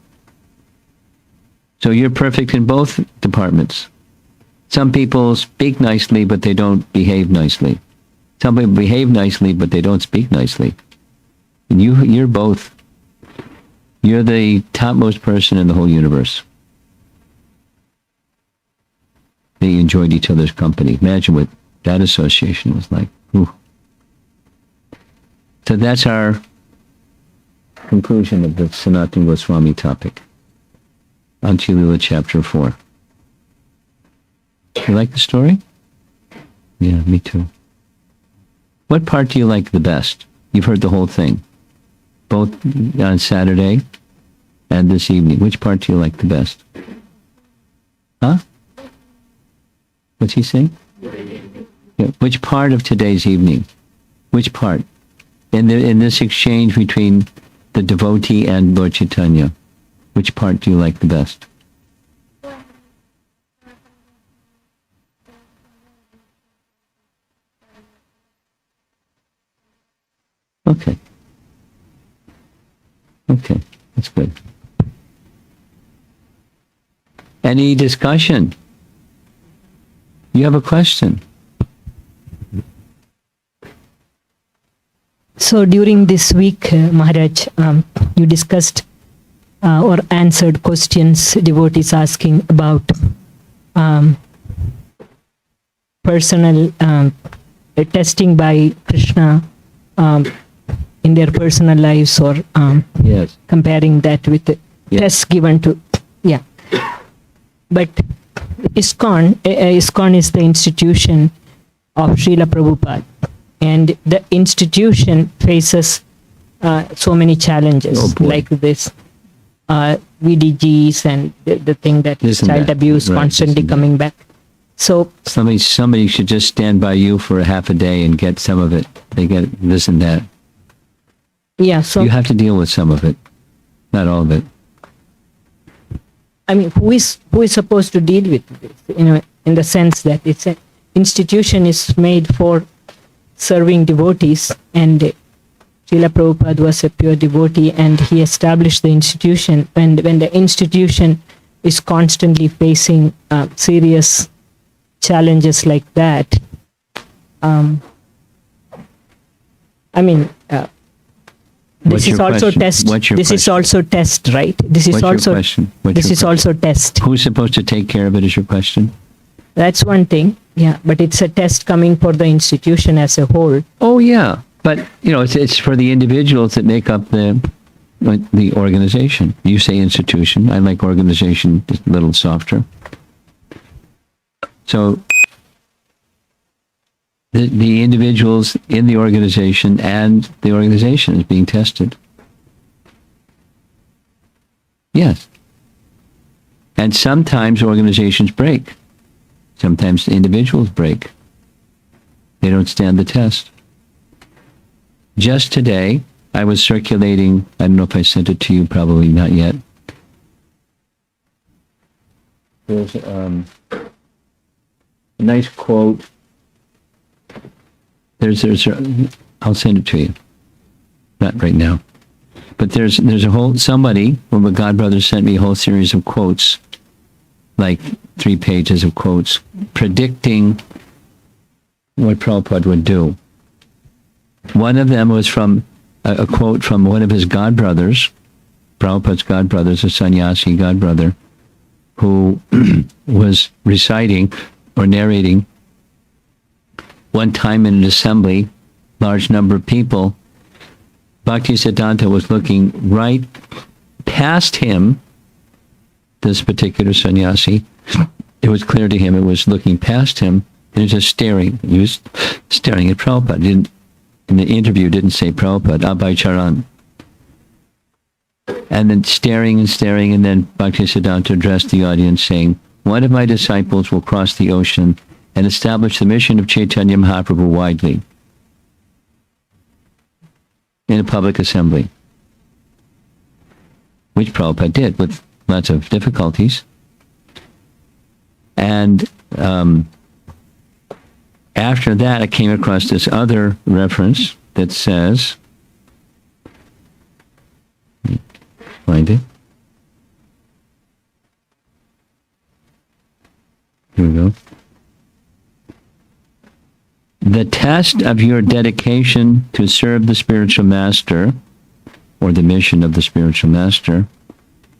So you're perfect in both departments. Some people speak nicely, but they don't behave nicely. Some people behave nicely, but they don't speak nicely. And you're both. You're the topmost person in the whole universe. They enjoyed each other's company. Imagine what that association was like. Ooh. So that's our conclusion of the Sanatana Goswami topic. Anti Lila chapter 4. You like the story? Yeah, me too. What part do you like the best? You've heard the whole thing, both on Saturday and this evening. Which part do you like the best? Huh? What's he saying? Yeah. Which part of today's evening? Which part? In this exchange between the devotee and Lord Chaitanya, which part do you like the best? Okay. Okay, that's good. Any discussion? You have a question? So during this week, Maharaj, you discussed or answered questions devotees asking about personal testing by Krishna in their personal lives, or Yes. comparing that with the tests given to, But ISKCON is the institution of Srila Prabhupada, and the institution faces so many challenges like this VDGs and the thing that child abuse constantly coming back. So somebody should just stand by you for a half a day and get some of it. They get this and that. Yeah, so you have to deal with some of it, not all of it. I mean, who is supposed to deal with this? In the sense that it's an institution is made for serving devotees, and Srila Prabhupada was a pure devotee, and he established the institution. And when the institution is constantly facing serious challenges like that, this is also test. This is also test, right? This is also question. This is also test. Who's supposed to take care of it? Is your question? That's one thing. Yeah, but it's a test coming for the institution as a whole. Oh yeah, but it's for the individuals that make up the organization. You say institution. I like organization just a little softer. So the individuals in the organization and the organization is being tested. Yes. And sometimes organizations break. Sometimes individuals break. They don't stand the test. Just today, I was circulating, I don't know if I sent it to you, probably not yet. There's a nice quote. I'll send it to you. Not right now. But there's a whole, somebody, one of the godbrothers sent me a whole series of quotes, like 3 pages of quotes, predicting what Prabhupada would do. One of them was from a quote from one of his godbrothers, Prabhupada's godbrothers, a sannyasi godbrother, who was reciting or narrating one time in an assembly, large number of people. Bhaktisiddhanta was looking right past him, this particular sannyasi. It was clear to him it was looking past him, and he was just staring. He was staring at Prabhupada. In the interview, didn't say Prabhupada, Abhay Charan. And then staring and staring, and then Bhaktisiddhanta addressed the audience saying, "One of my disciples will cross the ocean and establish the mission of Caitanya Mahaprabhu widely in a public assembly," which Prabhupada did with lots of difficulties. And after that, I came across this other reference that says, find it. Here we go. The test of your dedication to serve the spiritual master, or the mission of the spiritual master,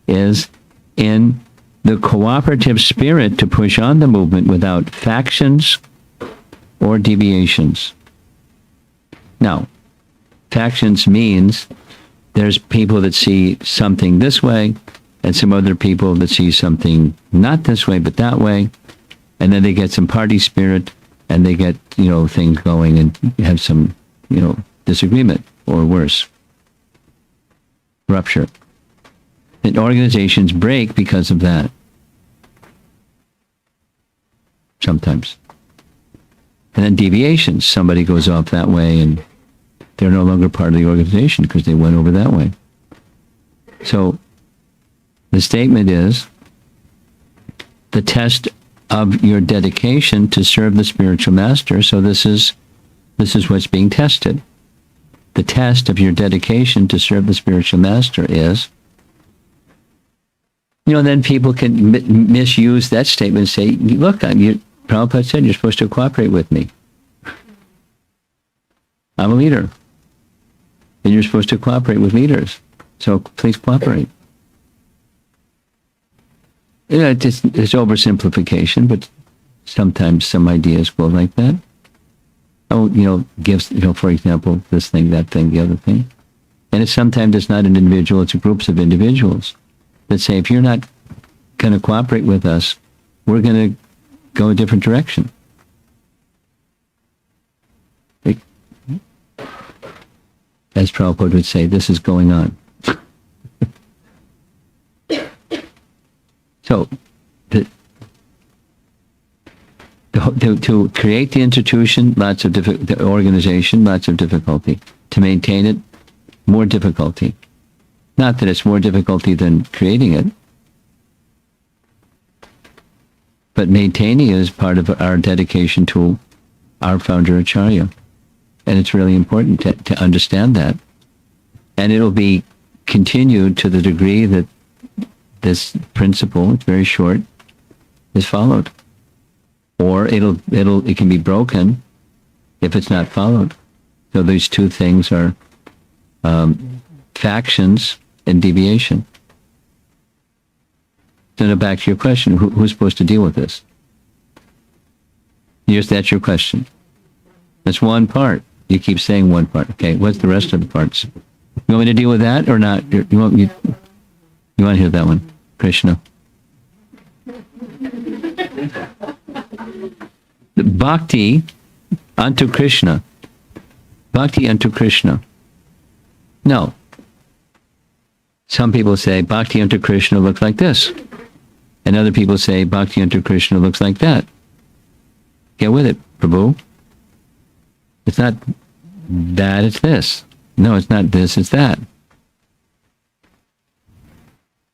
is in the cooperative spirit to push on the movement without factions or deviations. Now, factions means there's people that see something this way and some other people that see something not this way but that way, and then they get some party spirit and they get, things going and have some, disagreement or worse, rupture. And organizations break because of that. Sometimes. And then deviations. Somebody goes off that way and they're no longer part of the organization because they went over that way. So the statement is the test of your dedication to serve the spiritual master. So this is what's being tested. The test of your dedication to serve the spiritual master is, then people can misuse that statement and say, look, Prabhupada said you're supposed to cooperate with me. I'm a leader. And you're supposed to cooperate with leaders. So please cooperate. It's oversimplification, but sometimes some ideas go like that. Gives, for example, this thing, that thing, the other thing. And sometimes it's not an individual, it's groups of individuals that say, if you're not going to cooperate with us, we're going to go a different direction. As Prabhupada would say, this is going on. So, to create the institution, the organization, lots of difficulty. To maintain it, more difficulty. Not that it's more difficulty than creating it, but maintaining it is part of our dedication to our founder Acharya. And it's really important to understand that. And it'll be continued to the degree that this principle, it's very short, is followed. Or it can be broken if it's not followed. So these two things are factions and deviation. So now back to your question, who's supposed to deal with this? Yes, that's your question. That's one part. You keep saying one part. Okay, what's the rest of the parts? You want me to deal with that or not? You want to hear that one? Krishna. The bhakti unto Krishna. Bhakti unto Krishna. No. Some people say bhakti unto Krishna looks like this. And other people say bhakti unto Krishna looks like that. Get with it, Prabhu. It's not that, it's this. No, it's not this, it's that.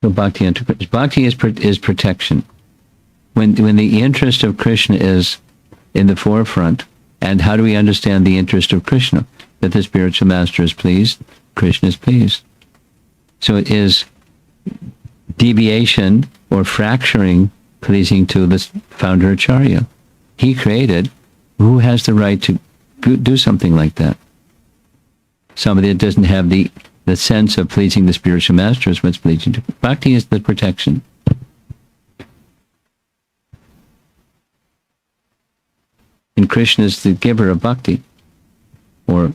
So bhakti unto Krishna. Bhakti is protection. When the interest of Krishna is in the forefront, and how do we understand the interest of Krishna? That the spiritual master is pleased, Krishna is pleased. So it is deviation or fracturing pleasing to the founder Acharya. He created. Who has the right to do something like that? Somebody that doesn't have the sense of pleasing the spiritual master is what's pleasing to. Bhakti is the protection. And Krishna is the giver of bhakti. Or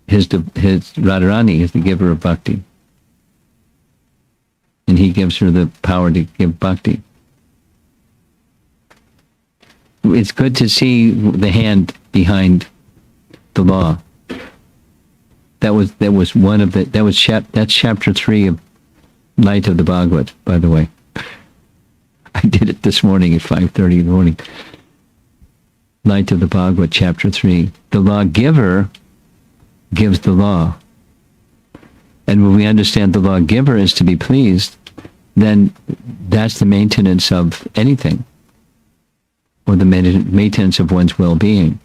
his Radharani is the giver of bhakti. And he gives her the power to give bhakti. It's good to see the hand behind the law. That's chapter 3 of Light of the Bhagavad, by the way. I did it this morning at 5:30 in the morning. Light of the Bhagavad, chapter 3. The lawgiver gives the law. And when we understand the lawgiver is to be pleased, then that's the maintenance of anything, or the maintenance of one's well-being.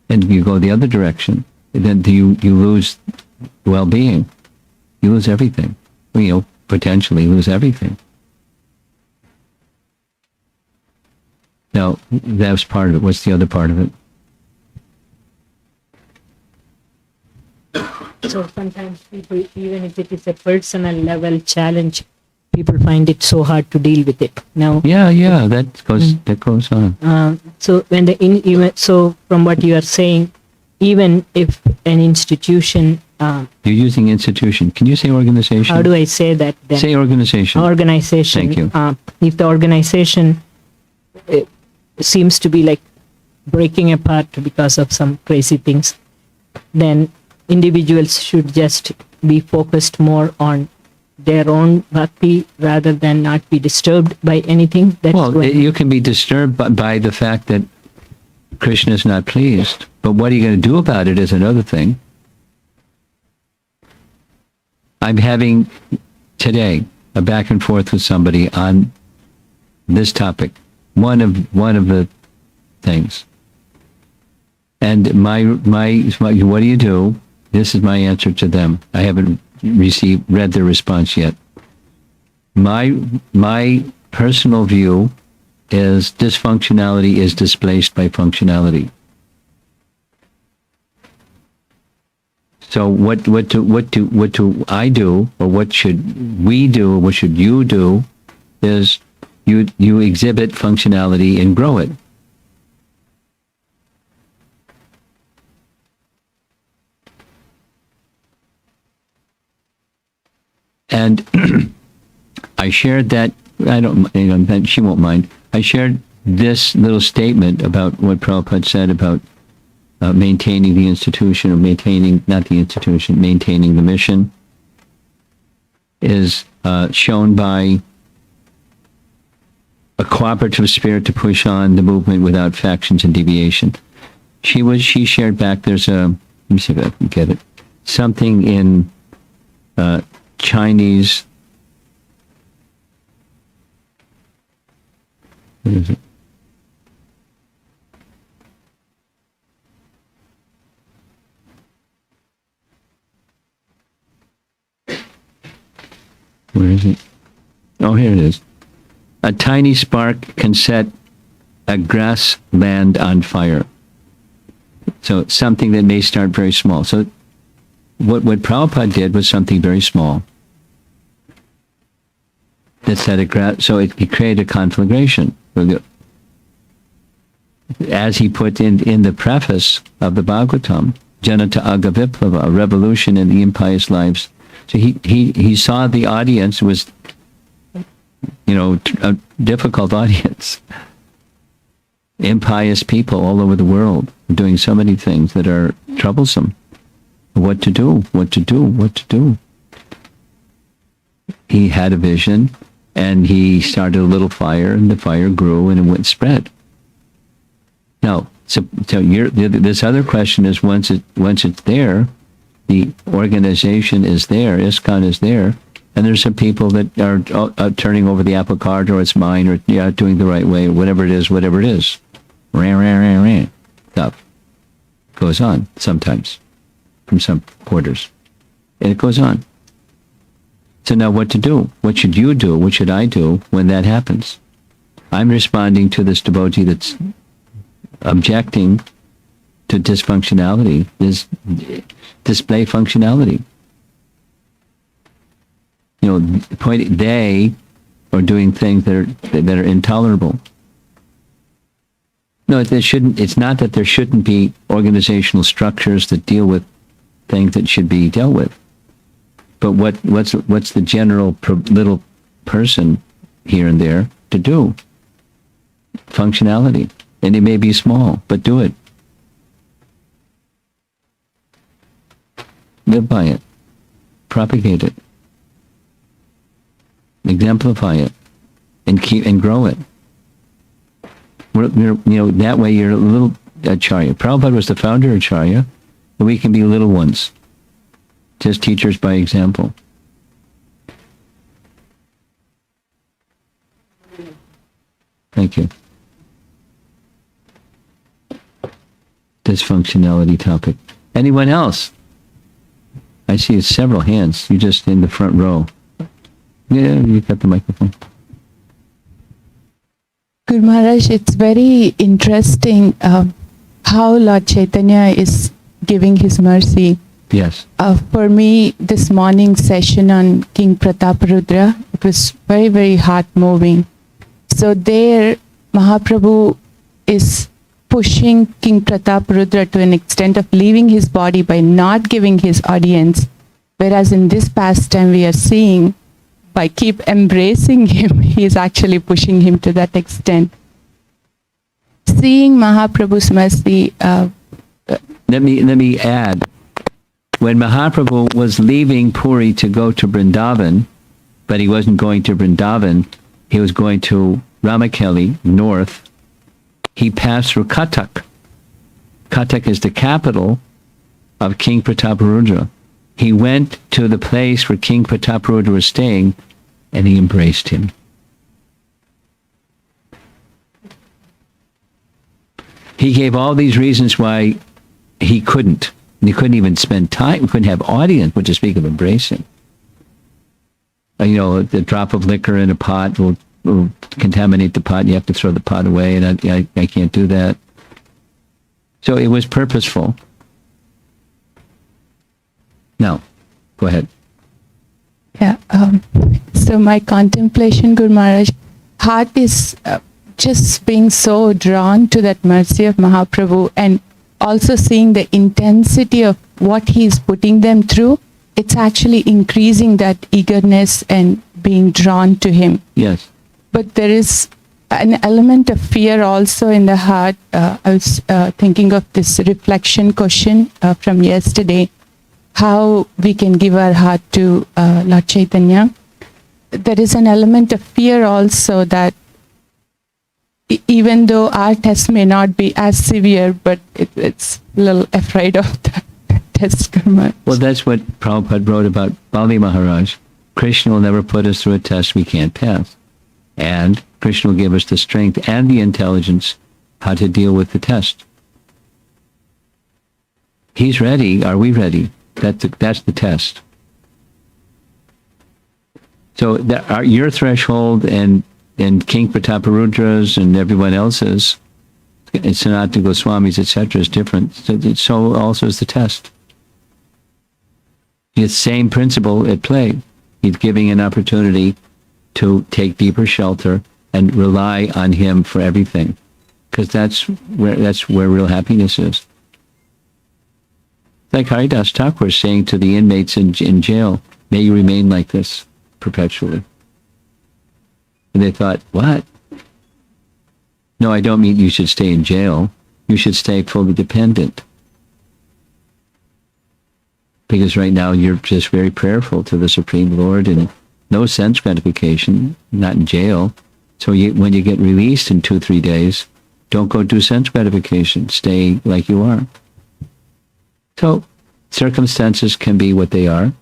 And you go the other direction, then you lose well-being. You lose everything. Potentially lose everything. Now, that was part of it. What's the other part of it? So sometimes people, even if it is a personal level challenge, people find it so hard to deal with it. Now, that goes on. So from what you are saying, even if an institution, you're using institution. Can you say organization? how do I say that then? Say organization. Organization. Thank you. If the organization seems to be like breaking apart because of some crazy things, then individuals should just be focused more on their own bhakti rather than not be disturbed by anything. You can be disturbed by the fact that Krishna is not pleased, but what are you going to do about it is another thing. I'm having today a back and forth with somebody on this topic, one of the things. And my what do you do? This is my answer to them. I haven't read their response yet. My personal view is dysfunctionality is displaced by functionality. So what do I do, or what should we do, or what should you do, is you exhibit functionality and grow it. And I shared that, she won't mind. I shared this little statement about what Prabhupada said about maintaining the institution, or maintaining the mission, is shown by a cooperative spirit to push on the movement without factions and deviation. She shared back, there's let me see if I can get it, something in Chinese, what is it? Where is it? Oh, here it is. A tiny spark can set a grassland on fire. So something that may start very small. So what Prabhupada did was something very small. That set so it created a conflagration. as he put in the preface of the Bhagavatam, Janata Aga Viplava, a revolution in the impious lives. So he saw the audience was, a difficult audience. Impious people all over the world doing so many things that are troublesome. What to do, what to do, what to do. He had a vision, and he started a little fire, and the fire grew, and it went spread. Now, so this other question is, once it's there, the organization is there, ISKCON is there, and there's some people that are turning over the apple cart, or it's mine, or doing the right way, whatever it is. Stuff goes on sometimes from some quarters, and it goes on. So now what to do? What should you do? What should I do when that happens? I'm responding to this devotee that's objecting to dysfunctionality, display functionality. The point, they are doing things that are intolerable. No, it's not that there shouldn't be organizational structures that deal with things that should be dealt with. But what's the general little person here and there to do? Functionality. And it may be small, but do it. Live by it. Propagate it. Exemplify it. And grow it. That way you're a little Acharya. Prabhupada was the founder of Acharya, and we can be little ones. Just teachers by example. Thank you. Dysfunctionality topic. Anyone else? I see several hands. You're just in the front row. Yeah, you got the microphone. Guru Maharaj, it's very interesting how Lord Chaitanya is giving his mercy. Yes. For me, this morning's session on King Prataparudra, it was very, very heart-moving. So there, Mahaprabhu is pushing King Prataparudra to an extent of leaving his body by not giving his audience, whereas in this pastime we are seeing, by keep embracing him, he is actually pushing him to that extent. Seeing Mahaprabhu's mercy... Let me add. When Mahaprabhu was leaving Puri to go to Vrindavan, but he wasn't going to Vrindavan, he was going to Ramakeli, north, he passed through Cuttack. Cuttack is the capital of King Prataparudra. He went to the place where King Prataparudra was staying, and he embraced him. He gave all these reasons why he couldn't. He couldn't even spend time. He couldn't have audience, but to speak of embracing. The drop of liquor in a pot will contaminate the pot. You have to throw the pot away, and I can't do that. So it was purposeful. Now, go ahead. Yeah. So my contemplation, Guru Maharaj, heart is just being so drawn to that mercy of Mahaprabhu, and also seeing the intensity of what he's putting them through. It's actually increasing that eagerness and being drawn to him. Yes. But there is an element of fear also in the heart. I was thinking of this reflection question from yesterday, how we can give our heart to Lord Chaitanya. There is an element of fear also that even though our test may not be as severe, but it's a little afraid of that test. Well, that's what Prabhupada wrote about Bali Maharaj. Krishna will never put us through a test we can't pass. And Krishna will give us the strength and the intelligence how to deal with the test. He's ready. Are we ready? That's the test. So your threshold and King Prataparudra's and everyone else's, and Sanatana Goswami's, etc., is different. So also is the test. The same principle at play. He's giving an opportunity to take deeper shelter and rely on him for everything. because that's where real happiness is. Like Haridas Thakur saying to the inmates in jail, may you remain like this perpetually. And they thought, what? No, I don't mean you should stay in jail. You should stay fully dependent. Because right now you're just very prayerful to the Supreme Lord and no sense gratification, not in jail. So when you get released in 2-3 days, don't go do sense gratification. Stay like you are. So circumstances can be what they are.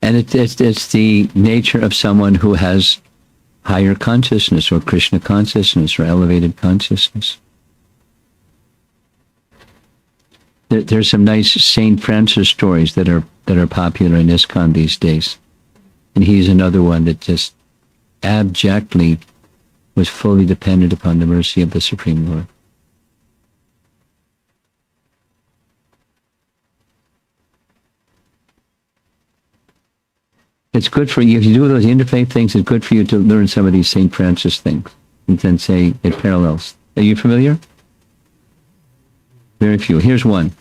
And it's the nature of someone who has higher consciousness or Krishna consciousness or elevated consciousness. There's some nice Saint Francis stories that are popular in ISKCON these days. And he's another one that just abjectly was fully dependent upon the mercy of the Supreme Lord. It's good for you, if you do those interfaith things, it's good for you to learn some of these St. Francis things and then say it parallels. Are you familiar? Very few. Here's one.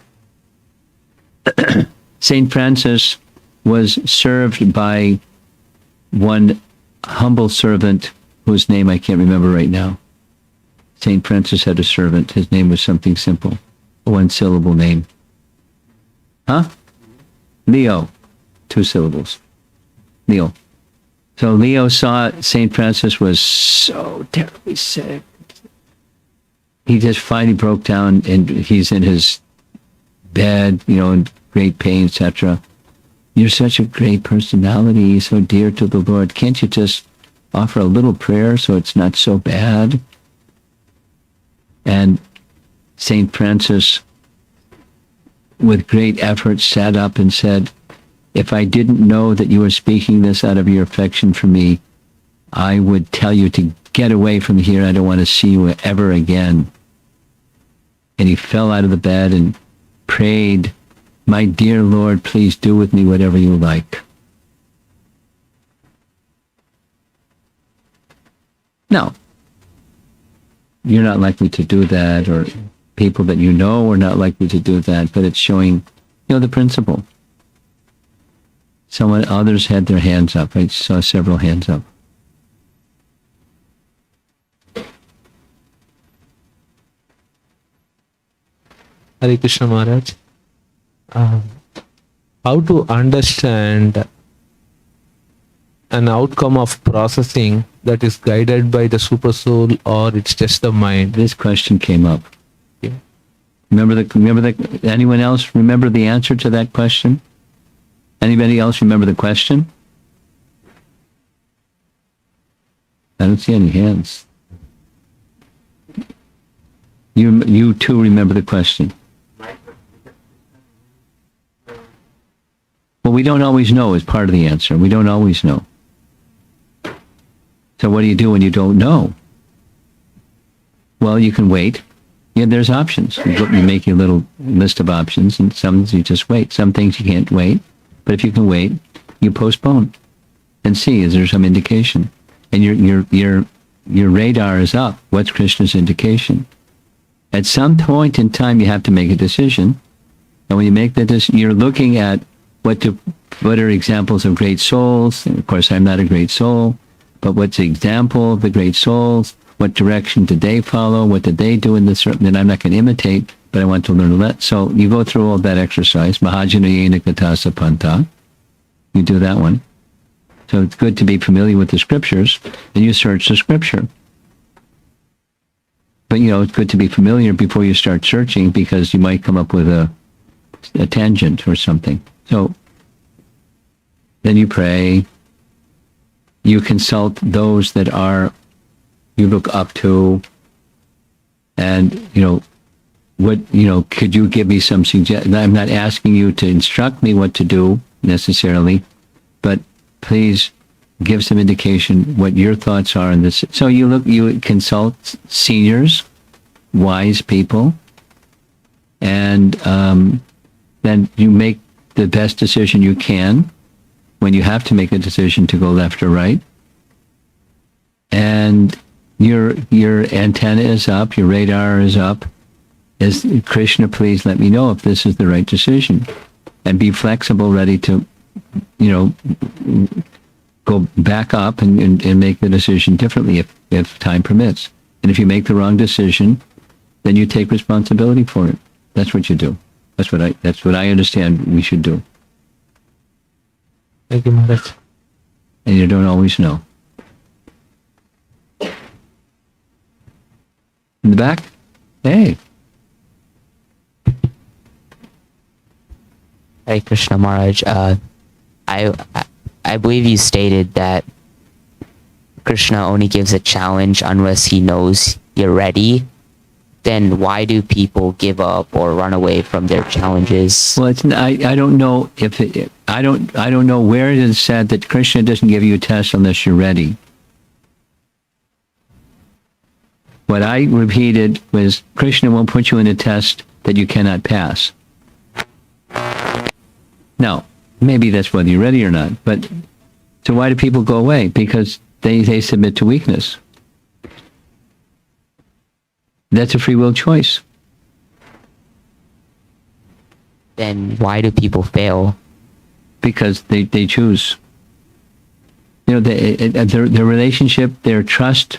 St. Francis was served by one humble servant whose name I can't remember right now. St. Francis had a servant. His name was something simple. A one-syllable name. Huh? Leo. 2 syllables. Leo. So Leo saw St. Francis was so terribly sick. He just finally broke down and he's in his bed, in great pain, etc. You're such a great personality, so dear to the Lord. Can't you just offer a little prayer so it's not so bad? And St. Francis, with great effort, sat up and said, if I didn't know that you were speaking this out of your affection for me, I would tell you to get away from here. I don't want to see you ever again. And he fell out of the bed and prayed, my dear Lord, please do with me whatever you like. Now, you're not likely to do that, or people that you know are not likely to do that, but it's showing, the principle. Others had their hands up. I saw several hands up. Hare Krishna Maharaj. How to understand an outcome of processing that is guided by the super soul, or it's just the mind? This question came up. Yeah. Anyone else remember the answer to that question? Anybody else remember the question? I don't see any hands. You too remember the question. Well, we don't always know is part of the answer. We don't always know. So what do you do when you don't know? Well, you can wait. Yeah, there's options. You make your little list of options, and some you just wait. Some things you can't wait. But if you can wait, you postpone and see, is there some indication? And your radar is up. What's Krishna's indication? At some point in time, you have to make a decision. And when you make the decision, you're looking at what are examples of great souls. And of course, I'm not a great soul, but what's the example of the great souls? What direction did they follow? What did they do in this? Then I'm not going to imitate, but I want to learn that. So you go through all that exercise. Mahajanayena Katasa Panta. You do that one. So it's good to be familiar with the scriptures, and you search the scripture. But it's good to be familiar before you start searching, because you might come up with a tangent or something. So then you pray. You consult those that you look up to, and could you give me some suggestions? I'm not asking you to instruct me what to do necessarily, but please give some indication what your thoughts are on this. So you consult seniors, wise people, and then you make the best decision you can, when you have to make a decision to go left or right. And your antenna is up, your radar is up. Is Krishna, please let me know if this is the right decision. And be flexible, ready to, go back up and make the decision differently if time permits. And if you make the wrong decision, then you take responsibility for it. That's what you do. That's what I understand we should do. Thank you, Maharaj. And you don't always know. In the back? Hey. Hare Krishna Maharaj. I believe you stated that Krishna only gives a challenge unless he knows you're ready. Then why do people give up or run away from their challenges? Well, I don't know if I don't know where it is said that Krishna doesn't give you a test unless you're ready. What I repeated was Krishna won't put you in a test that you cannot pass. Now, maybe that's whether you're ready or not, but so why do people go away? Because they submit to weakness. That's a free will choice. Then why do people fail? Because they choose. Their relationship, their trust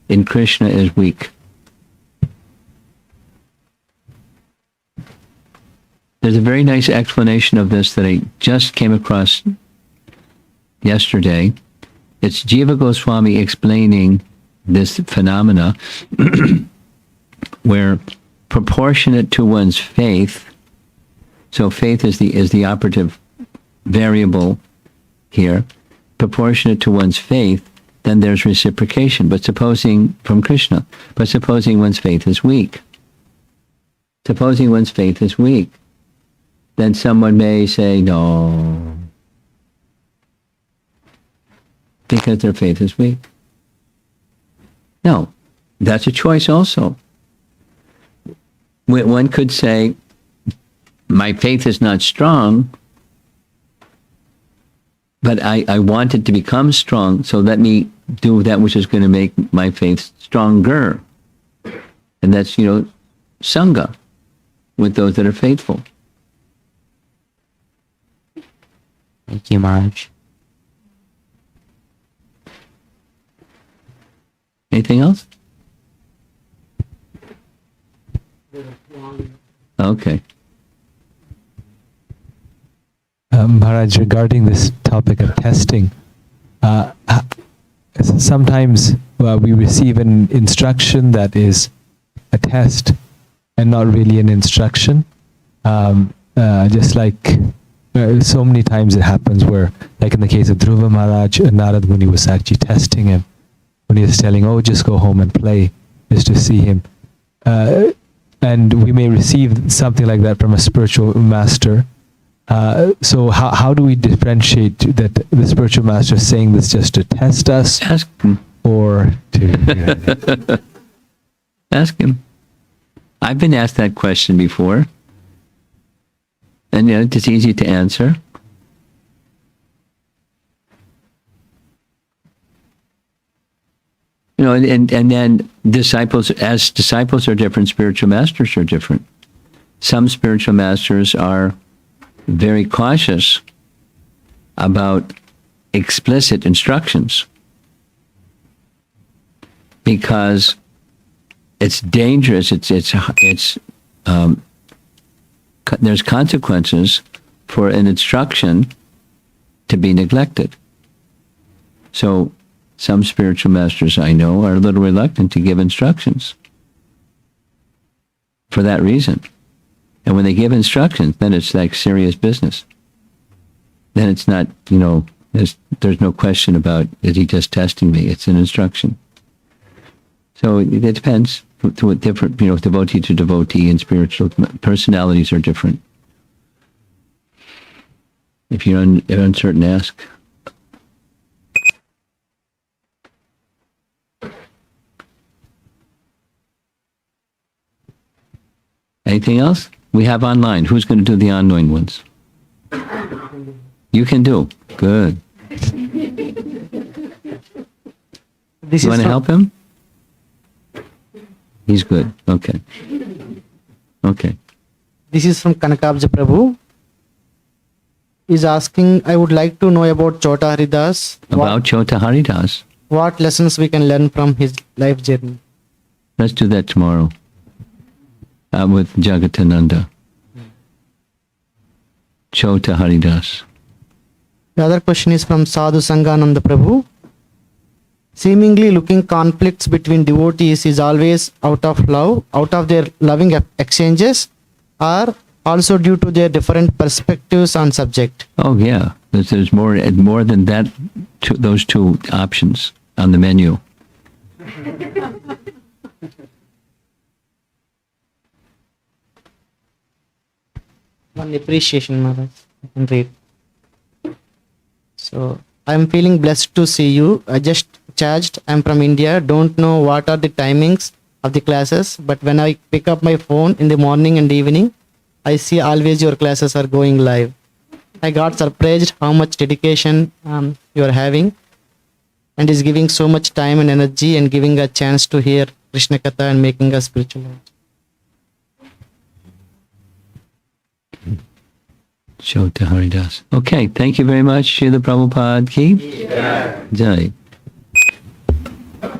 in Krishna is weak. There's a very nice explanation of this that I just came across yesterday. It's Jiva Goswami explaining this phenomena where proportionate to one's faith, so faith is the operative variable here, proportionate to one's faith, then there's reciprocation, but supposing from Krishna, but supposing one's faith is weak. Supposing one's faith is weak, then someone may say no, because their faith is weak. No, that's a choice also. One could say, my faith is not strong, but I want it to become strong, so let me do that which is going to make my faith stronger. And that's, Sangha, with those that are faithful. Thank you, Maharaj. Anything else? Okay. Maharaj, regarding this topic of testing, sometimes we receive an instruction that is a test and not really an instruction. Just like so many times it happens where, like in the case of Dhruva Maharaj, Narad Muni was actually testing him when he was telling, just go home and play, just to see him. And we may receive something like that from a spiritual master. So how do we differentiate that the spiritual master is saying this just to test us? Ask him. Or to... Ask him. I've been asked that question before. And it's easy to answer. And then disciples are different, spiritual masters are different. Some spiritual masters are very cautious about explicit instructions because it's dangerous. There's consequences for an instruction to be neglected. So some spiritual masters I know are a little reluctant to give instructions for that reason. And when they give instructions, then it's like serious business. Then it's not, there's no question about, is he just testing me? It's an instruction. So it depends. Different, devotee to devotee, and spiritual personalities are different. If you're uncertain, ask. Anything else? We have online. Who's going to do the online ones? You can do. Good. This You is want to from- help him? He's good. Okay. Okay. This is from Kanakabja Prabhu. Is asking, I would like to know about Chota Haridas. About Chota Haridas. What lessons we can learn from his life journey? Let's do that tomorrow. With Jagatananda. Chota Haridas. The other question is from Sadhu Sangananda Prabhu. Seemingly looking conflicts between devotees is always out of love, out of their loving exchanges, or also due to their different perspectives on subject. Oh yeah, there's more than that. Those two options on the menu. One appreciation, Maharaj. I can read. So, I am feeling blessed to see you. I just charged. I am from India. Don't know what are the timings of the classes, but when I pick up my phone in the morning and evening, I see always your classes are going live. I got surprised how much dedication you are having, and is giving so much time and energy and giving a chance to hear Krishna Katha and making us spiritual. Chota Haridas. Okay, thank you very much, Srila Prabhupada ki. Jai.